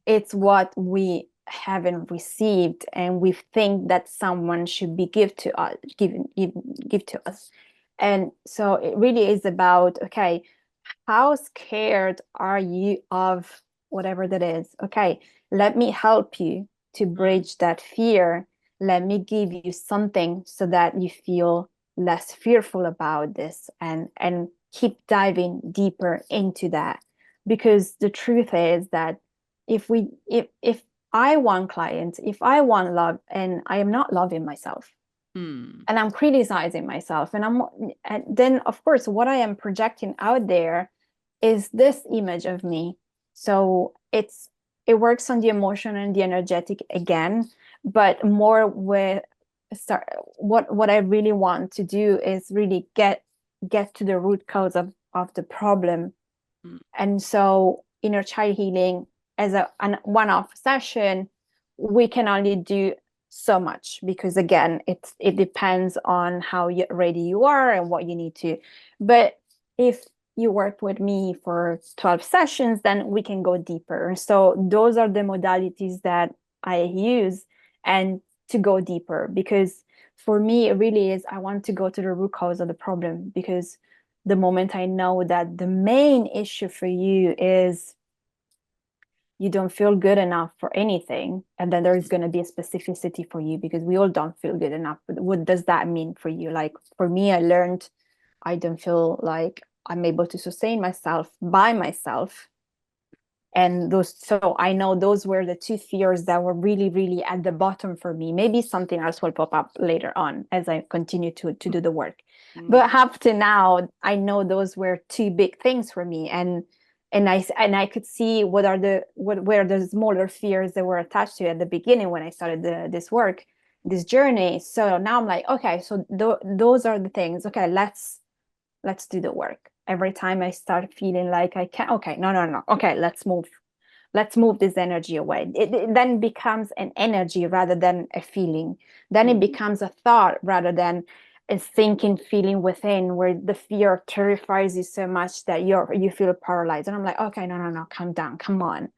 it's what we haven't received, and we think that someone should be give to us. And so it really is about, okay, how scared are you of whatever that is? Okay, let me help you to bridge that fear. Let me give you something so that you feel less fearful about this, and keep diving deeper into that. Because the truth is that if I want clients, if I want love, and I am not loving myself, and I'm criticizing myself, and then of course what I am projecting out there is this image of me. So it works on the emotion and the energetic again, but more with what I really want to do is really get to the root cause of the problem. And so inner child healing as a one-off session, we can only do so much, because again, it depends on how ready you are and what you need to. But if you work with me for 12 sessions, then we can go deeper. So those are the modalities that I use, and to go deeper, because for me it really is, I want to go to the root cause of the problem. Because the moment I know that the main issue for you is you don't feel good enough for anything, and then there's going to be a specificity for you, because we all don't feel good enough. But what does that mean for you? Like for me, I learned I don't feel like I'm able to sustain myself by myself. And so I know those were the two fears that were really, really at the bottom for me. Maybe something else will pop up later on as I continue to do the work. But up to now, I know those were two big things for me. And I could see where the smaller fears that were attached to at the beginning when I started this work, this journey. So now I'm like, okay, so those are the things. Okay, let's do the work. Every time I start feeling like I can't, okay, no. Okay, let's move this energy away. It then becomes an energy rather than a feeling. Then it becomes a thought rather than a thinking feeling within, where the fear terrifies you so much that you feel paralyzed. And I'm like, okay, no, calm down, come on.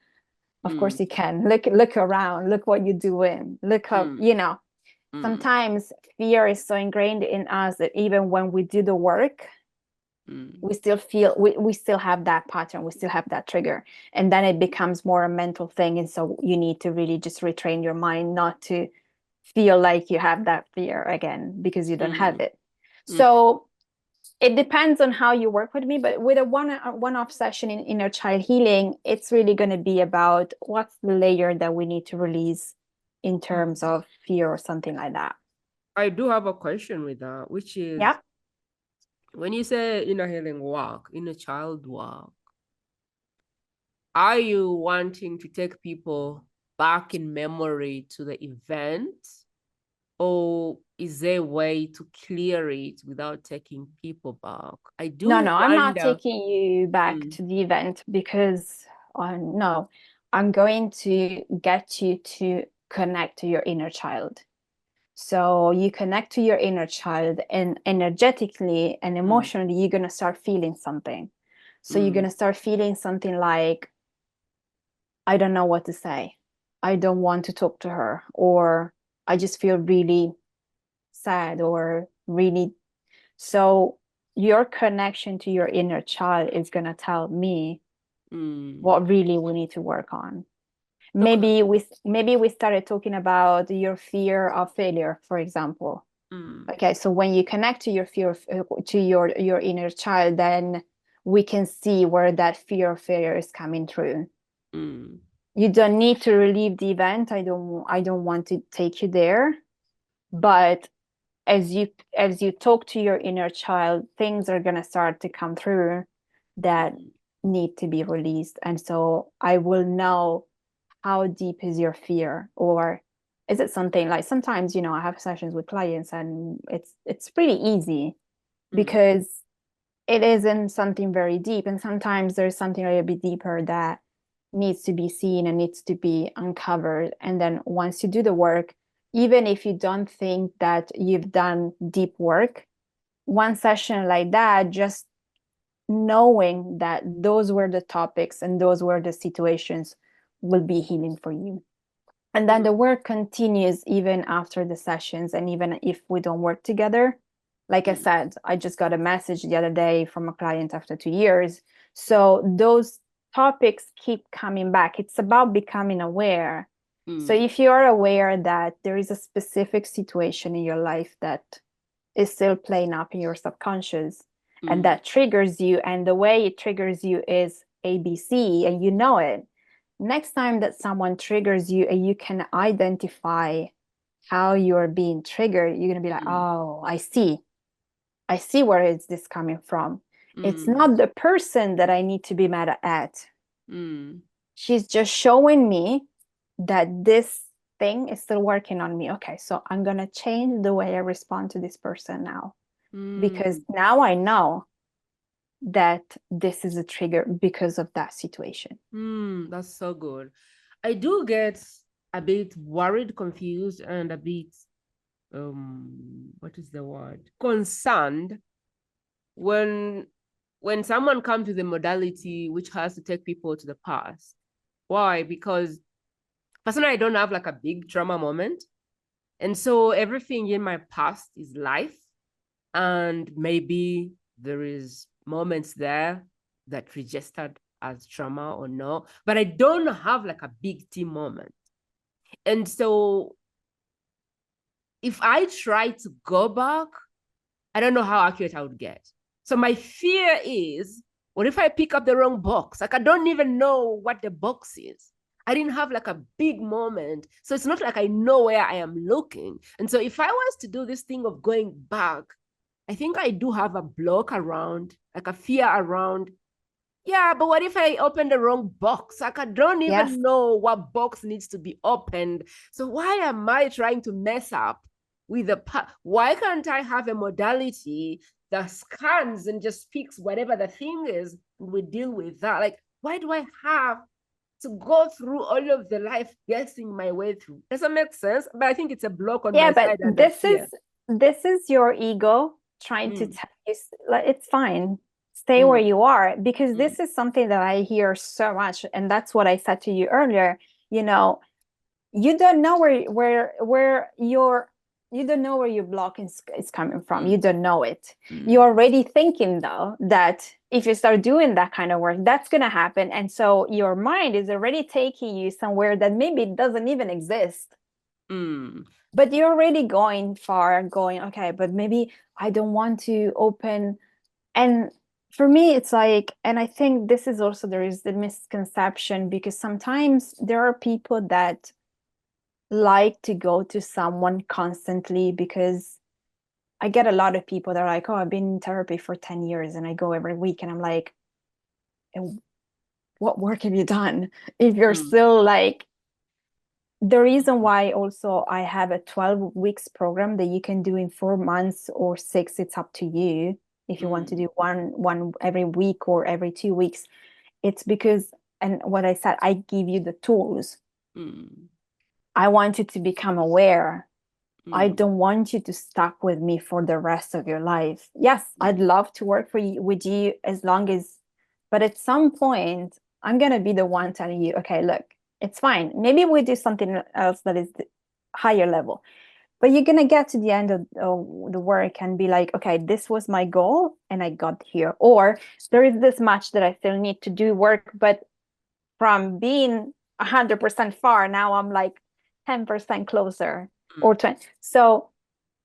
Of course you can. Look around, look what you're doing. Look up, sometimes fear is so ingrained in us that even when we do the work, we still feel we still have that pattern, we still have that trigger, and then it becomes more a mental thing. And so you need to really just retrain your mind not to feel like you have that fear again, because you don't have it. So it depends on how you work with me, but with a one-off session in inner child healing, it's really going to be about what's the layer that we need to release in terms of fear or something like that. I do have a question with that, which is, when you say inner healing work, inner child work, are you wanting to take people back in memory to the event, or is there a way to clear it without taking people back? I do No, I'm not wonder. taking you back to the event, because no, I'm going to get you to connect to your inner child. So you connect to your inner child, and energetically and emotionally, you're going to start feeling something. So you're going to start feeling something like, I don't know what to say. I don't want to talk to her, or I just feel really sad or really. So your connection to your inner child is going to tell me what really we need to work on. Okay. Maybe we started talking about your fear of failure, for example. Okay, so when you connect to your fear of, to your inner child, then we can see where that fear of failure is coming through. You don't need to relive the event. I don't want to take you there, but as you talk to your inner child, things are going to start to come through that need to be released. And so I will know how deep is your fear, or is it something like, sometimes, you know, I have sessions with clients and it's pretty easy because it isn't something very deep, and sometimes there's something a little bit deeper that needs to be seen and needs to be uncovered. And then once you do the work, even if you don't think that you've done deep work, one session like that, just knowing that those were the topics and those were the situations, will be healing for you. And then the work continues even after the sessions, and even if we don't work together. Like I said, I just got a message the other day from a client after 2 years. So those topics keep coming back. It's about becoming aware. So if you are aware that there is a specific situation in your life that is still playing up in your subconscious, and that triggers you, and the way it triggers you is ABC, and you know it, next time that someone triggers you and you can identify how you're being triggered, you're going to be like, oh, I see where is this coming from. It's not the person that I need to be mad at. She's just showing me that this thing is still working on me. Okay, so I'm going to change the way I respond to this person now, because now I know that this is a trigger because of that situation. That's so good. I do get a bit worried, confused, and a bit what is the word? Concerned when someone comes to the modality which has to take people to the past. Why? Because personally, I don't have like a big trauma moment. And so everything in my past is life. And maybe there is moments there that registered as trauma or no, but I don't have like a big T moment. And so if I try to go back, I don't know how accurate I would get. So my fear is, what if I pick up the wrong box? Like, I don't even know what the box is. I didn't have like a big moment. So it's not like I know where I am looking. And so if I was to do this thing of going back, I think I do have a block around, like a fear around, yeah, but what if I open the wrong box? Like, I don't even know what box needs to be opened. So why am I trying to mess up with why can't I have a modality that scans and just picks whatever the thing is, and we deal with that? Like, why do I have to go through all of the life guessing my way through? Does that make sense? But I think it's a block on my side. And this is your ego trying to tell you, like, it's fine, stay where you are, because this is something that I hear so much. And that's what I said to you earlier. You know, you don't know where you don't know where your block is coming from. You don't know it. You're already thinking, though, that if you start doing that kind of work, that's going to happen. And so your mind is already taking you somewhere that maybe doesn't even exist. But you're already going far, going, okay, but maybe I don't want to open. And for me, it's like, and I think this is also, there is the misconception, because sometimes there are people that like to go to someone constantly, because I get a lot of people that are like, oh, I've been in therapy for 10 years and I go every week. And I'm like, and what work have you done if you're still like, the reason why also I have a 12 weeks program that you can do in 4 months or 6, it's up to you. If you want to do one every week or every 2 weeks, it's because, and what I said, I give you the tools. I want you to become aware. I don't want you to stuck with me for the rest of your life. Yes, I'd love to work with you as long as, but at some point, I'm going to be the one telling you, okay, look, it's fine. Maybe we do something else that is higher level. But you're gonna get to the end of the work and be like, okay, this was my goal and I got here. Or there is this much that I still need to do work, but from being 100% far, now I'm like 10% closer or 20. So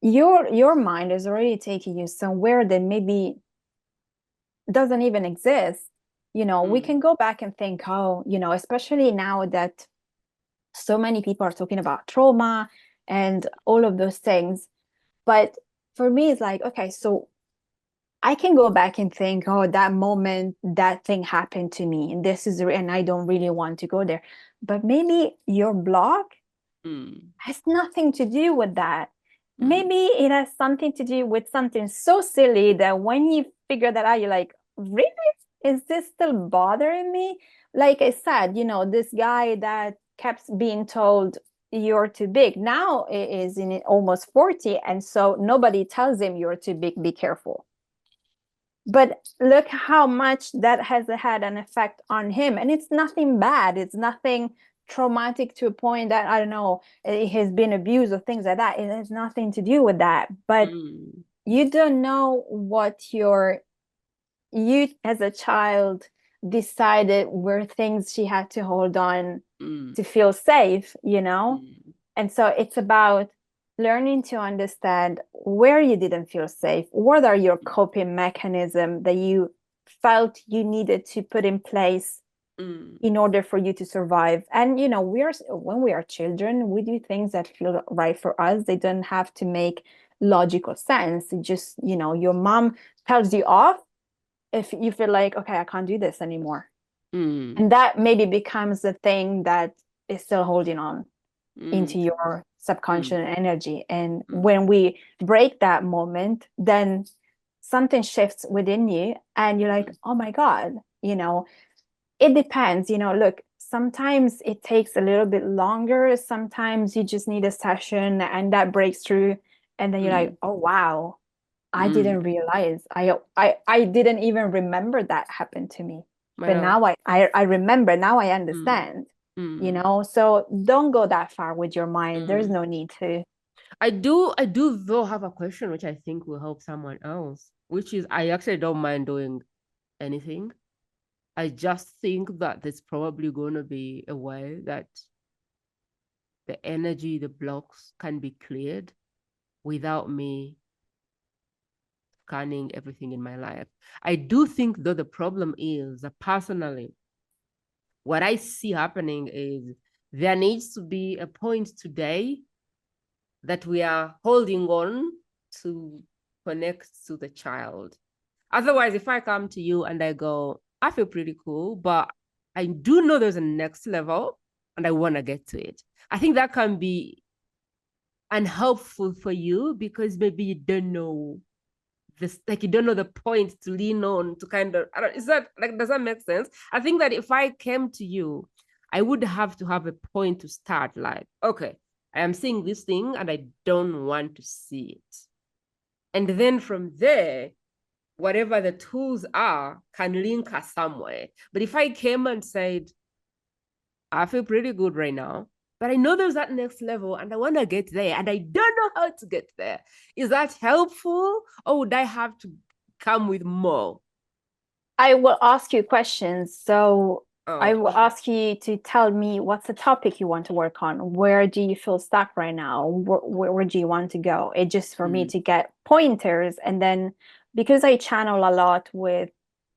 your mind is already taking you somewhere that maybe doesn't even exist. We can go back and think, oh, especially now that so many people are talking about trauma and all of those things. But for me, it's like, okay, so I can go back and think, oh, that moment, that thing happened to me, and and I don't really want to go there. But maybe your block has nothing to do with that. Maybe it has something to do with something so silly that when you figure that out, you're like, really? Is this still bothering me? Like I said, this guy that kept being told you're too big now is in almost 40. And so nobody tells him you're too big, be careful. But look how much that has had an effect on him. And it's nothing bad. It's nothing traumatic to a point that, I don't know, he has been abused or things like that. It has nothing to do with that. But you don't know what you as a child decided were things she had to hold on to feel safe, And so it's about learning to understand where you didn't feel safe. What are your coping mechanisms that you felt you needed to put in place in order for you to survive? And when we are children, we do things that feel right for us. They don't have to make logical sense. It just, your mom tells you off if you feel like, okay, I can't do this anymore. And that maybe becomes the thing that is still holding on into your subconscious energy. And when we break that moment, then something shifts within you and you're like, oh my God, it depends. Look, sometimes it takes a little bit longer. Sometimes you just need a session and that breaks through. And then you're like, oh, wow, I didn't realize. I didn't even remember that happened to me. But now I remember, now I understand, so don't go that far with your mind. There's no need to. I do though have a question which I think will help someone else, which is I actually don't mind doing anything. I just think that there's probably going to be a way that the energy, the blocks can be cleared without me scanning everything in my life. I do think though the problem is that personally, what I see happening is there needs to be a point today that we are holding on to connect to the child. Otherwise, if I come to you and I go, I feel pretty cool, but I do know there's a next level and I want to get to it. I think that can be unhelpful for you because maybe you don't know this, like you don't know the point to lean on to kind of, is that like, does that make sense? I think that if I came to you, I would have to have a point to start, like, okay, I am seeing this thing and I don't want to see it. And then from there, whatever the tools are can link us somewhere. But if I came and said, I feel pretty good right now, but I know there's that next level and I want to get there and I don't know how to get there, is that helpful or would I have to come with more? I will ask you questions. So I will ask you to tell me what's the topic you want to work on. Where do you feel stuck right now? Where do you want to go? It's just for me to get pointers. And then because I channel a lot with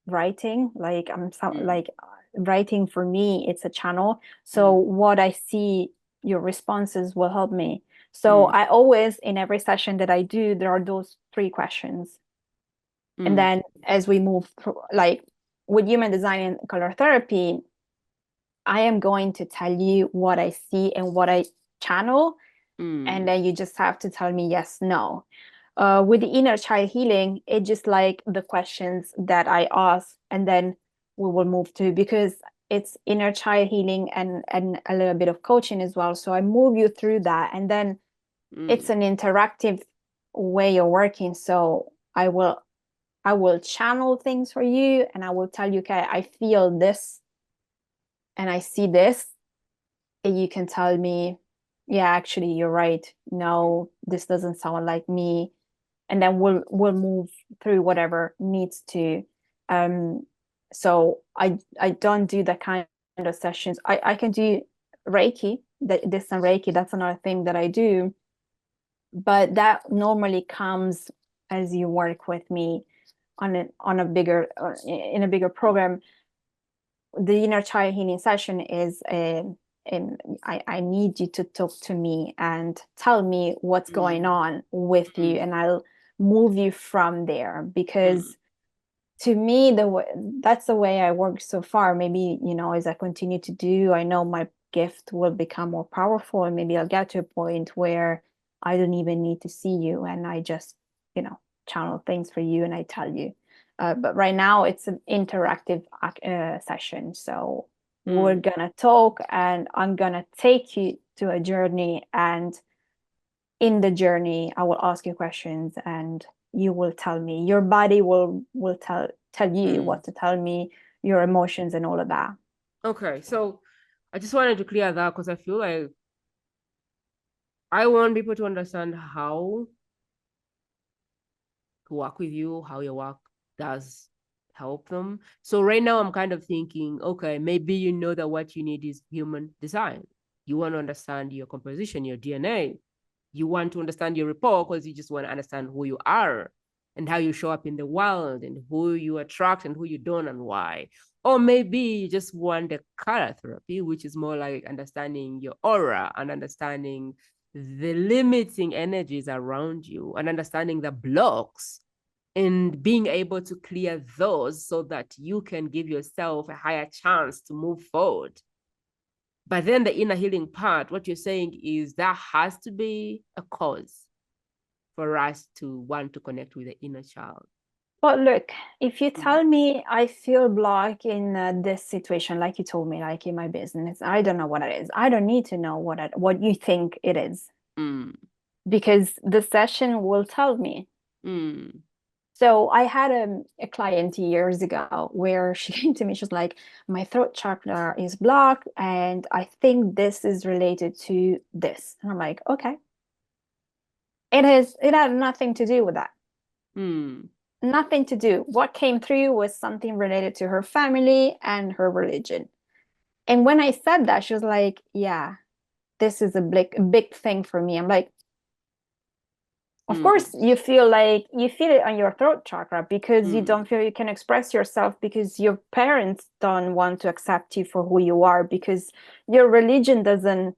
writing, like like writing for me, it's a channel. So what I see, your responses will help me. So I always, in every session that I do, there are those 3 questions. And then as we move through, like with human design and color therapy, I am going to tell you what I see and what I channel. And then you just have to tell me yes, no. With the inner child healing, it's just like the questions that I ask, and then we will move to, because it's inner child healing and a little bit of coaching as well. So I move you through that. And then it's an interactive way of working. So I will channel things for you and I will tell you, okay, I feel this and I see this. And you can tell me yeah, actually, you're right. No, this doesn't sound like me. And then we'll move through whatever needs to. So I don't do that kind of sessions. I can do Reiki, this and Reiki, that's another thing that I do. But that normally comes as you work with me on a bigger in a bigger program. The inner child healing session is and I need you to talk to me and tell me what's going on with you, and I'll move you from there, because to me that's the way I work so far. Maybe, as I continue to do, I know my gift will become more powerful, and maybe I'll get to a point where I don't even need to see you, and I just channel things for you and I tell you. But right now it's an interactive session. So we're gonna talk, and I'm gonna take you to a journey, and in the journey I will ask you questions, and you will tell me. Your body will tell you what to tell me, your emotions and all of that. Okay, so I just wanted to clear that, because I feel like I want people to understand how to work with you, how your work does help them. So right now I'm kind of thinking, okay, maybe you know that what you need is human design. You want to understand your composition, your DNA. You want to understand your rapport, because you just want to understand who you are and how you show up in the world, and who you attract and who you don't, and why. Or maybe you just want the color therapy, which is more like understanding your aura and understanding the limiting energies around you and understanding the blocks and being able to clear those so that you can give yourself a higher chance to move forward. But then the inner healing part, what you're saying is that has to be a cause for us to want to connect with the inner child. But look, if you tell me I feel blocked in this situation, like you told me, like in my business, I don't know what it is. I don't need to know what you think it is, because the session will tell me. So I had a client years ago where she came to me. She's like, my throat chakra is blocked, and I think this is related to this. And I'm like, okay. It had nothing to do with that. Nothing to do. What came through was something related to her family and her religion. And when I said that, she was like, yeah, this is a big thing for me. I'm like, of course, you feel it on your throat chakra, because you don't feel you can express yourself, because your parents don't want to accept you for who you are, because your religion doesn't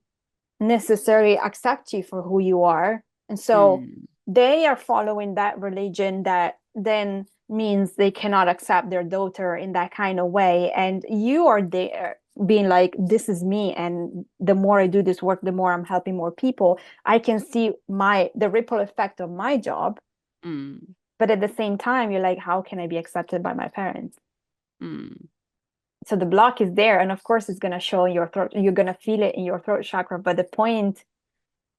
necessarily accept you for who you are. And so they are following that religion that then means they cannot accept their daughter in that kind of way. And you are there being like, this is me, and the more I do this work, the more I'm helping more people. I can see the ripple effect of my job. But at the same time, you're like, how can I be accepted by my parents? So the block is there, and of course it's going to show in your throat. You're going to feel it in your throat chakra, but the point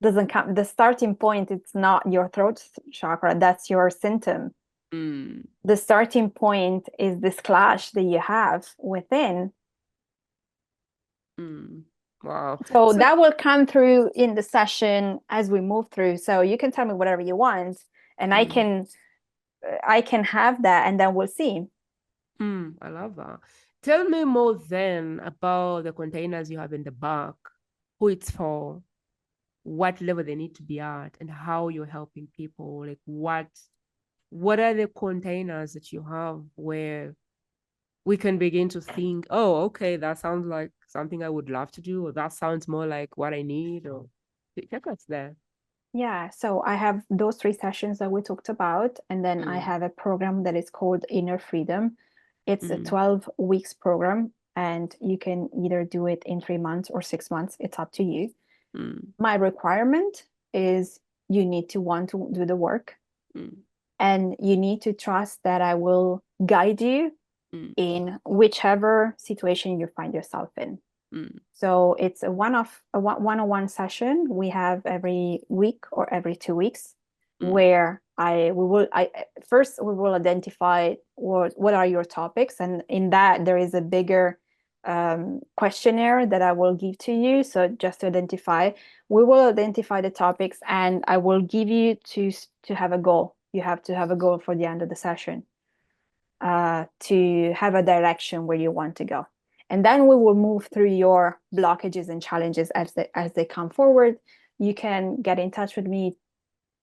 doesn't come. The starting point, it's not your throat chakra. That's your symptom. The starting point is this clash that you have within. Wow. So that will come through in the session as we move through. So you can tell me whatever you want, and I can have that, and then we'll see. I love that. Tell me more then about the containers you have in the back, who it's for, what level they need to be at, and how you're helping people. Like what are the containers that you have where we can begin to think, oh, okay, that sounds like something I would love to do, or that sounds more like what I need, or take us there. Yeah, so I have those 3 sessions that we talked about, and then I have a program that is called Inner Freedom. It's a 12 weeks program, and you can either do it in 3 months or 6 months. It's up to you. My requirement is you need to want to do the work, and you need to trust that I will guide you in whichever situation you find yourself in. So it's a one-on-one session we have every week or every 2 weeks, where first we will identify what are your topics, and in that there is a bigger questionnaire that I will give to you. So just to identify, we will identify the topics, and I will give you to have a goal. You have to have a goal for the end of the session, to have a direction where you want to go. And then we will move through your blockages and challenges as they come forward. You can get in touch with me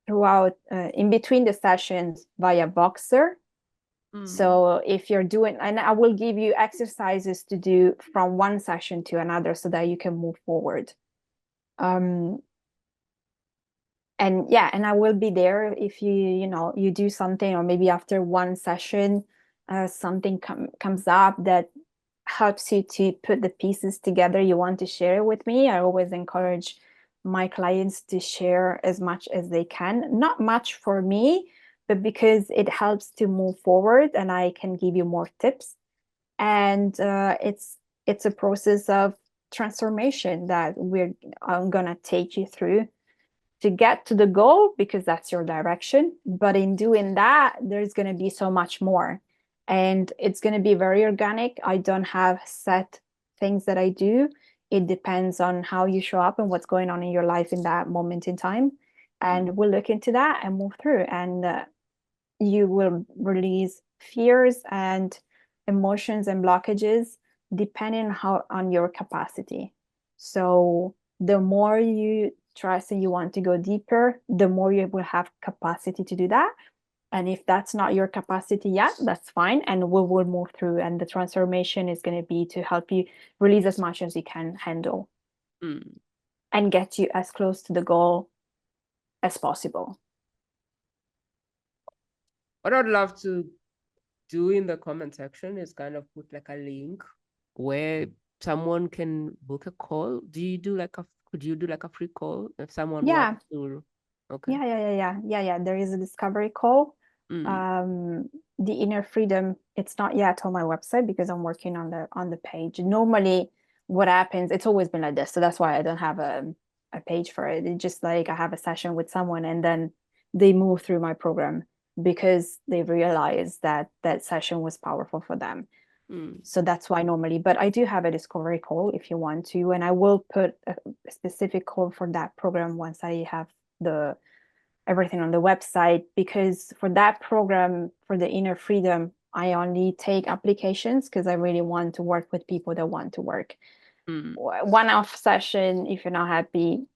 throughout, in between the sessions, via Voxer. So if you're doing, and I will give you exercises to do from one session to another so that you can move forward. And yeah, and I will be there if you do something, or maybe after one session, something comes up that helps you to put the pieces together. You want to share it with me. I always encourage my clients to share as much as they can. Not much for me, but because it helps to move forward, and I can give you more tips. And it's a process of transformation that I'm gonna take you through to get to the goal, because that's your direction. But in doing that, there's going to be so much more, and it's going to be very organic. I don't have set things that I do. It depends on how you show up and what's going on in your life in that moment in time. And we'll look into that and move through, and you will release fears and emotions and blockages depending on your capacity. So the more you trust and you want to go deeper, the more you will have capacity to do that. And if that's not your capacity yet, that's fine. And we will move through. And the transformation is going to be to help you release as much as you can handle and get you as close to the goal as possible. What I'd love to do in the comment section is kind of put like a link where someone can book a call. Could you do like a free call if someone wants to? Okay. Yeah. There is a discovery call. The Inner Freedom, it's not yet on my website because I'm working on the page. Normally what happens, it's always been like this, so that's why I don't have a page for it. It's just like I have a session with someone and then they move through my program because they realize that that session was powerful for them. So that's why normally, but I do have a discovery call if you want to, and I will put a specific call for that program once I have everything on the website, because for that program, for the Inner Freedom, I only take applications because I really want to work with people that want to work. One-off session, if you're not happy,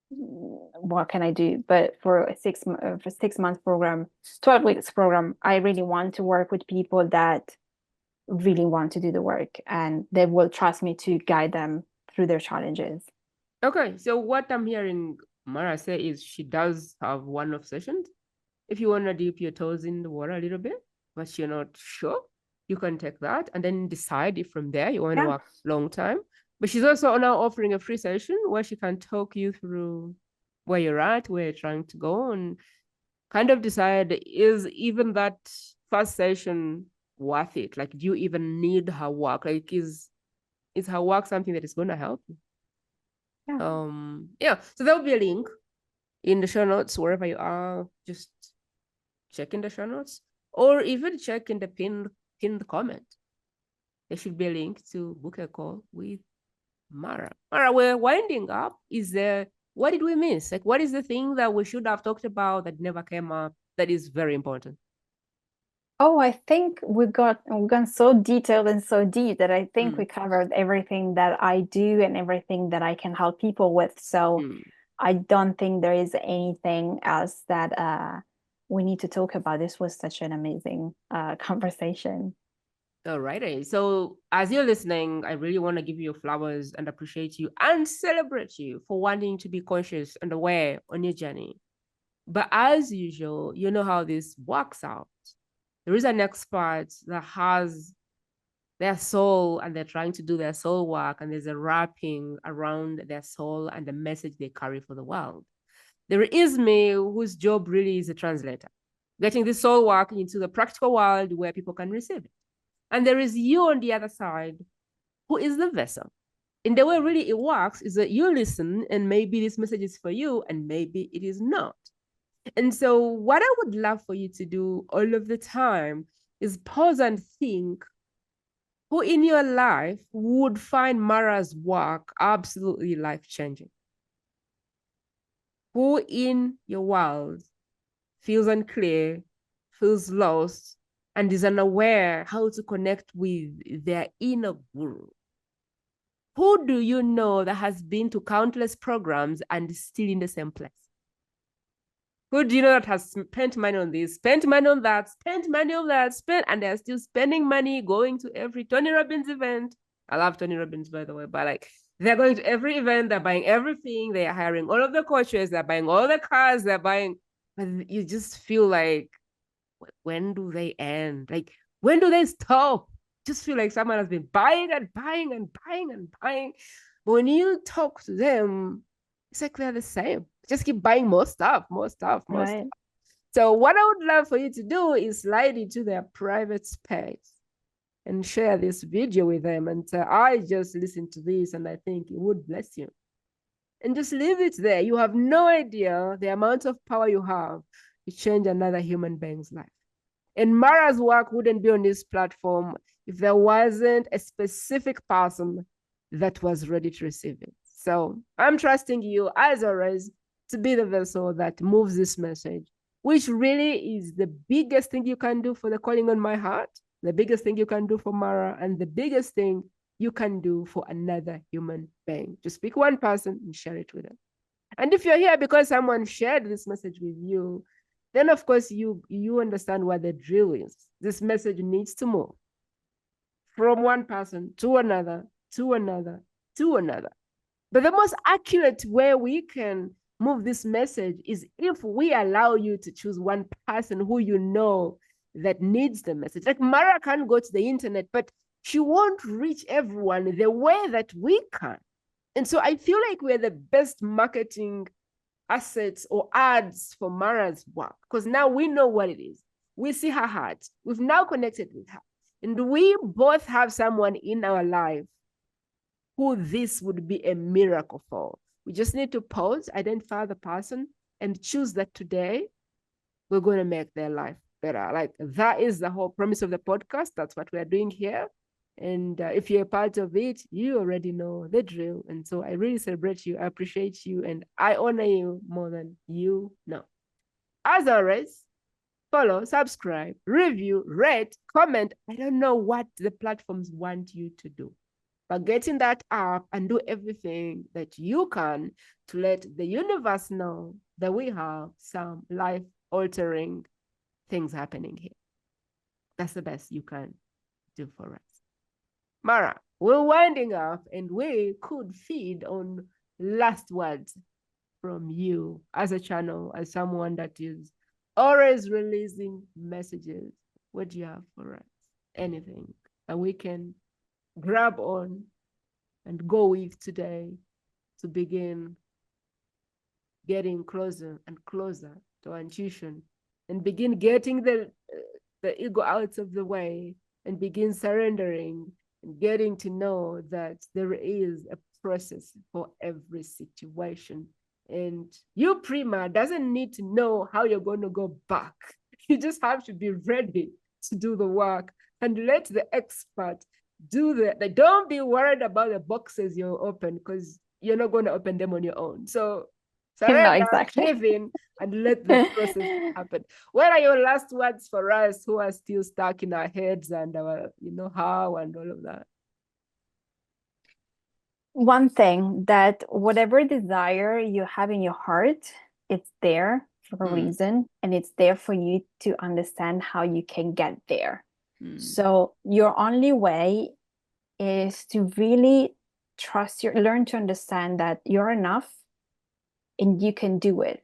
what can I do? But for a 6-month program, 12 weeks program, I really want to work with people that really want to do the work, and they will trust me to guide them through their challenges. Okay, so what I'm hearing Mara say is she does have one-off sessions. If you want to dip your toes in the water a little bit, but you're not sure, you can take that and then decide if from there you want to work long time. But she's also now offering a free session where she can talk you through where you're at, where you're trying to go, and kind of decide, is even that first session worth it? Like, do you even need her work? Like, is her work something that is going to help you? So there'll be a link in the show notes wherever you are. Just check in the show notes, or even check in the pinned comment. There should be a link to book a call with Mara. Mara, we're winding up. What did we miss? Like, what is the thing that we should have talked about that never came up that is very important? Oh, I think we've gone so detailed and so deep that I think we covered everything that I do and everything that I can help people with. So I don't think there is anything else that we need to talk about. This was such an amazing conversation. All right. So as you're listening, I really want to give you flowers and appreciate you and celebrate you for wanting to be conscious and aware on your journey. But as usual, you know how this works out. There is an expert that has their soul and they're trying to do their soul work, and there's a wrapping around their soul and the message they carry for the world. There is me, whose job really is a translator, getting this soul work into the practical world where people can receive it. And there is you on the other side, who is the vessel. And the way really it works is that you listen, and maybe this message is for you, and maybe it is not. And so what I would love for you to do all of the time is pause and think, who in your life would find Mara's work absolutely life-changing? Who in your world feels unclear, feels lost, and is unaware how to connect with their inner guru? Who do you know that has been to countless programs and is still in the same place? Who do you know that has spent money on this, spent money on that, spent money on that, and they're still spending money going to every Tony Robbins event? I love Tony Robbins, by the way, but like they're going to every event, they're buying everything, they're hiring all of the coaches, they're buying all the cars, they're buying, but you just feel like, when do they end? Like, when do they stop? Just feel like someone has been buying and buying and buying and buying. But when you talk to them, it's like they're the same. Just keep buying more stuff, more stuff, more stuff. So what I would love for you to do is slide into their private space and share this video with them and say, I just listened to this and I think it would bless you. And just leave it there. You have no idea the amount of power you have to change another human being's life. And Mara's work wouldn't be on this platform if there wasn't a specific person that was ready to receive it. So I'm trusting you, as always, to be the vessel that moves this message, which really is the biggest thing you can do for the calling on my heart, the biggest thing you can do for Mara, and the biggest thing you can do for another human being. Just pick one person and share it with them. And if you're here because someone shared this message with you, then of course you understand what the drill is. This message needs to move from one person to another, to another, to another. But the most accurate way we can move this message is if we allow you to choose one person who you know that needs the message. Like Mara can go to the internet, but she won't reach everyone the way that we can. And so I feel like we're the best marketing assets or ads for Mara's work, because now we know what it is. We see her heart. We've now connected with her. And we both have someone in our life who this would be a miracle for. We just need to pause, identify the person, and choose that today we're going to make their life better. Like that is the whole premise of the podcast. That's what we're doing here. And if you're a part of it, you already know the drill. And so I really celebrate you. I appreciate you. And I honor you more than you know. As always, follow, subscribe, review, rate, comment. I don't know what the platforms want you to do, but get in that app and do everything that you can to let the universe know that we have some life-altering things happening here. That's the best you can do for us. Mara, we're winding up and we could feed on last words from you as a channel, as someone that is always releasing messages. What do you have for us? Anything that we can grab on and go with today to begin getting closer and closer to our intuition and begin getting the ego out of the way and begin surrendering and getting to know that there is a process for every situation. And you, Prima, doesn't need to know how you're going to go back. You just have to be ready to do the work and let the expert do that. Don't be worried about the boxes you open, because you're not going to open them on your own. So surrender, exactly. give in, and let the process happen. What are your last words for us who are still stuck in our heads and our, how and all of that? One thing, that whatever desire you have in your heart, it's there for a reason, and it's there for you to understand how you can get there. So your only way is to really learn to understand that you're enough and you can do it,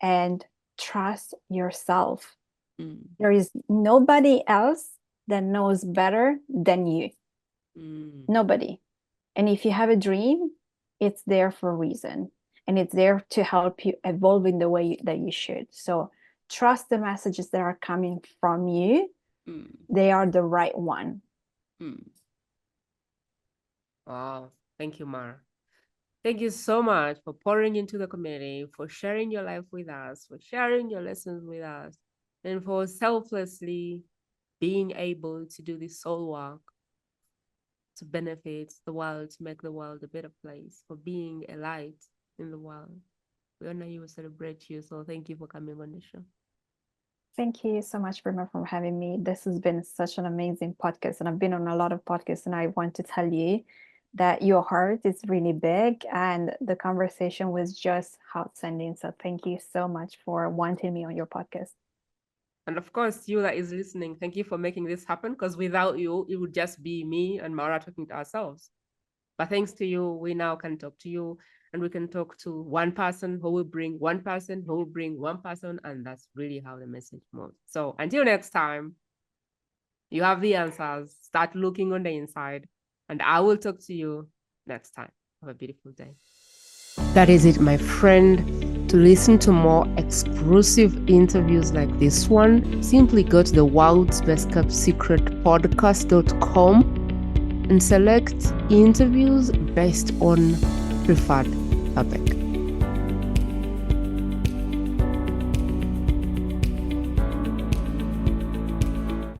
and trust yourself. There is nobody else that knows better than you. Nobody. And if you have a dream, it's there for a reason, and it's there to help you evolve in the way that you should. So trust the messages that are coming from you. They are the right one. Wow. Thank you, Mara. Thank you so much for pouring into the community, for sharing your life with us, for sharing your lessons with us, and for selflessly being able to do this soul work to benefit the world, to make the world a better place, for being a light in the world. We honor you, we celebrate you. So thank you for coming on the show. Thank you so much, Prima, for having me. This has been such an amazing podcast, and I've been on a lot of podcasts, and I want to tell you that your heart is really big, and the conversation was just outstanding. So thank you so much for wanting me on your podcast. And of course, you that is listening, thank you for making this happen, because without you, it would just be me and Mara talking to ourselves. But thanks to you, we now can talk to you, and we can talk to one person who will bring one person, who will bring one person, and that's really how the message moves. So until next time, you have the answers. Start looking on the inside, and I will talk to you next time. Have a beautiful day. That is it, my friend. To listen to more exclusive interviews like this one, simply go to the World's Best Kept Secret podcast.com and select interviews based on preferred topic.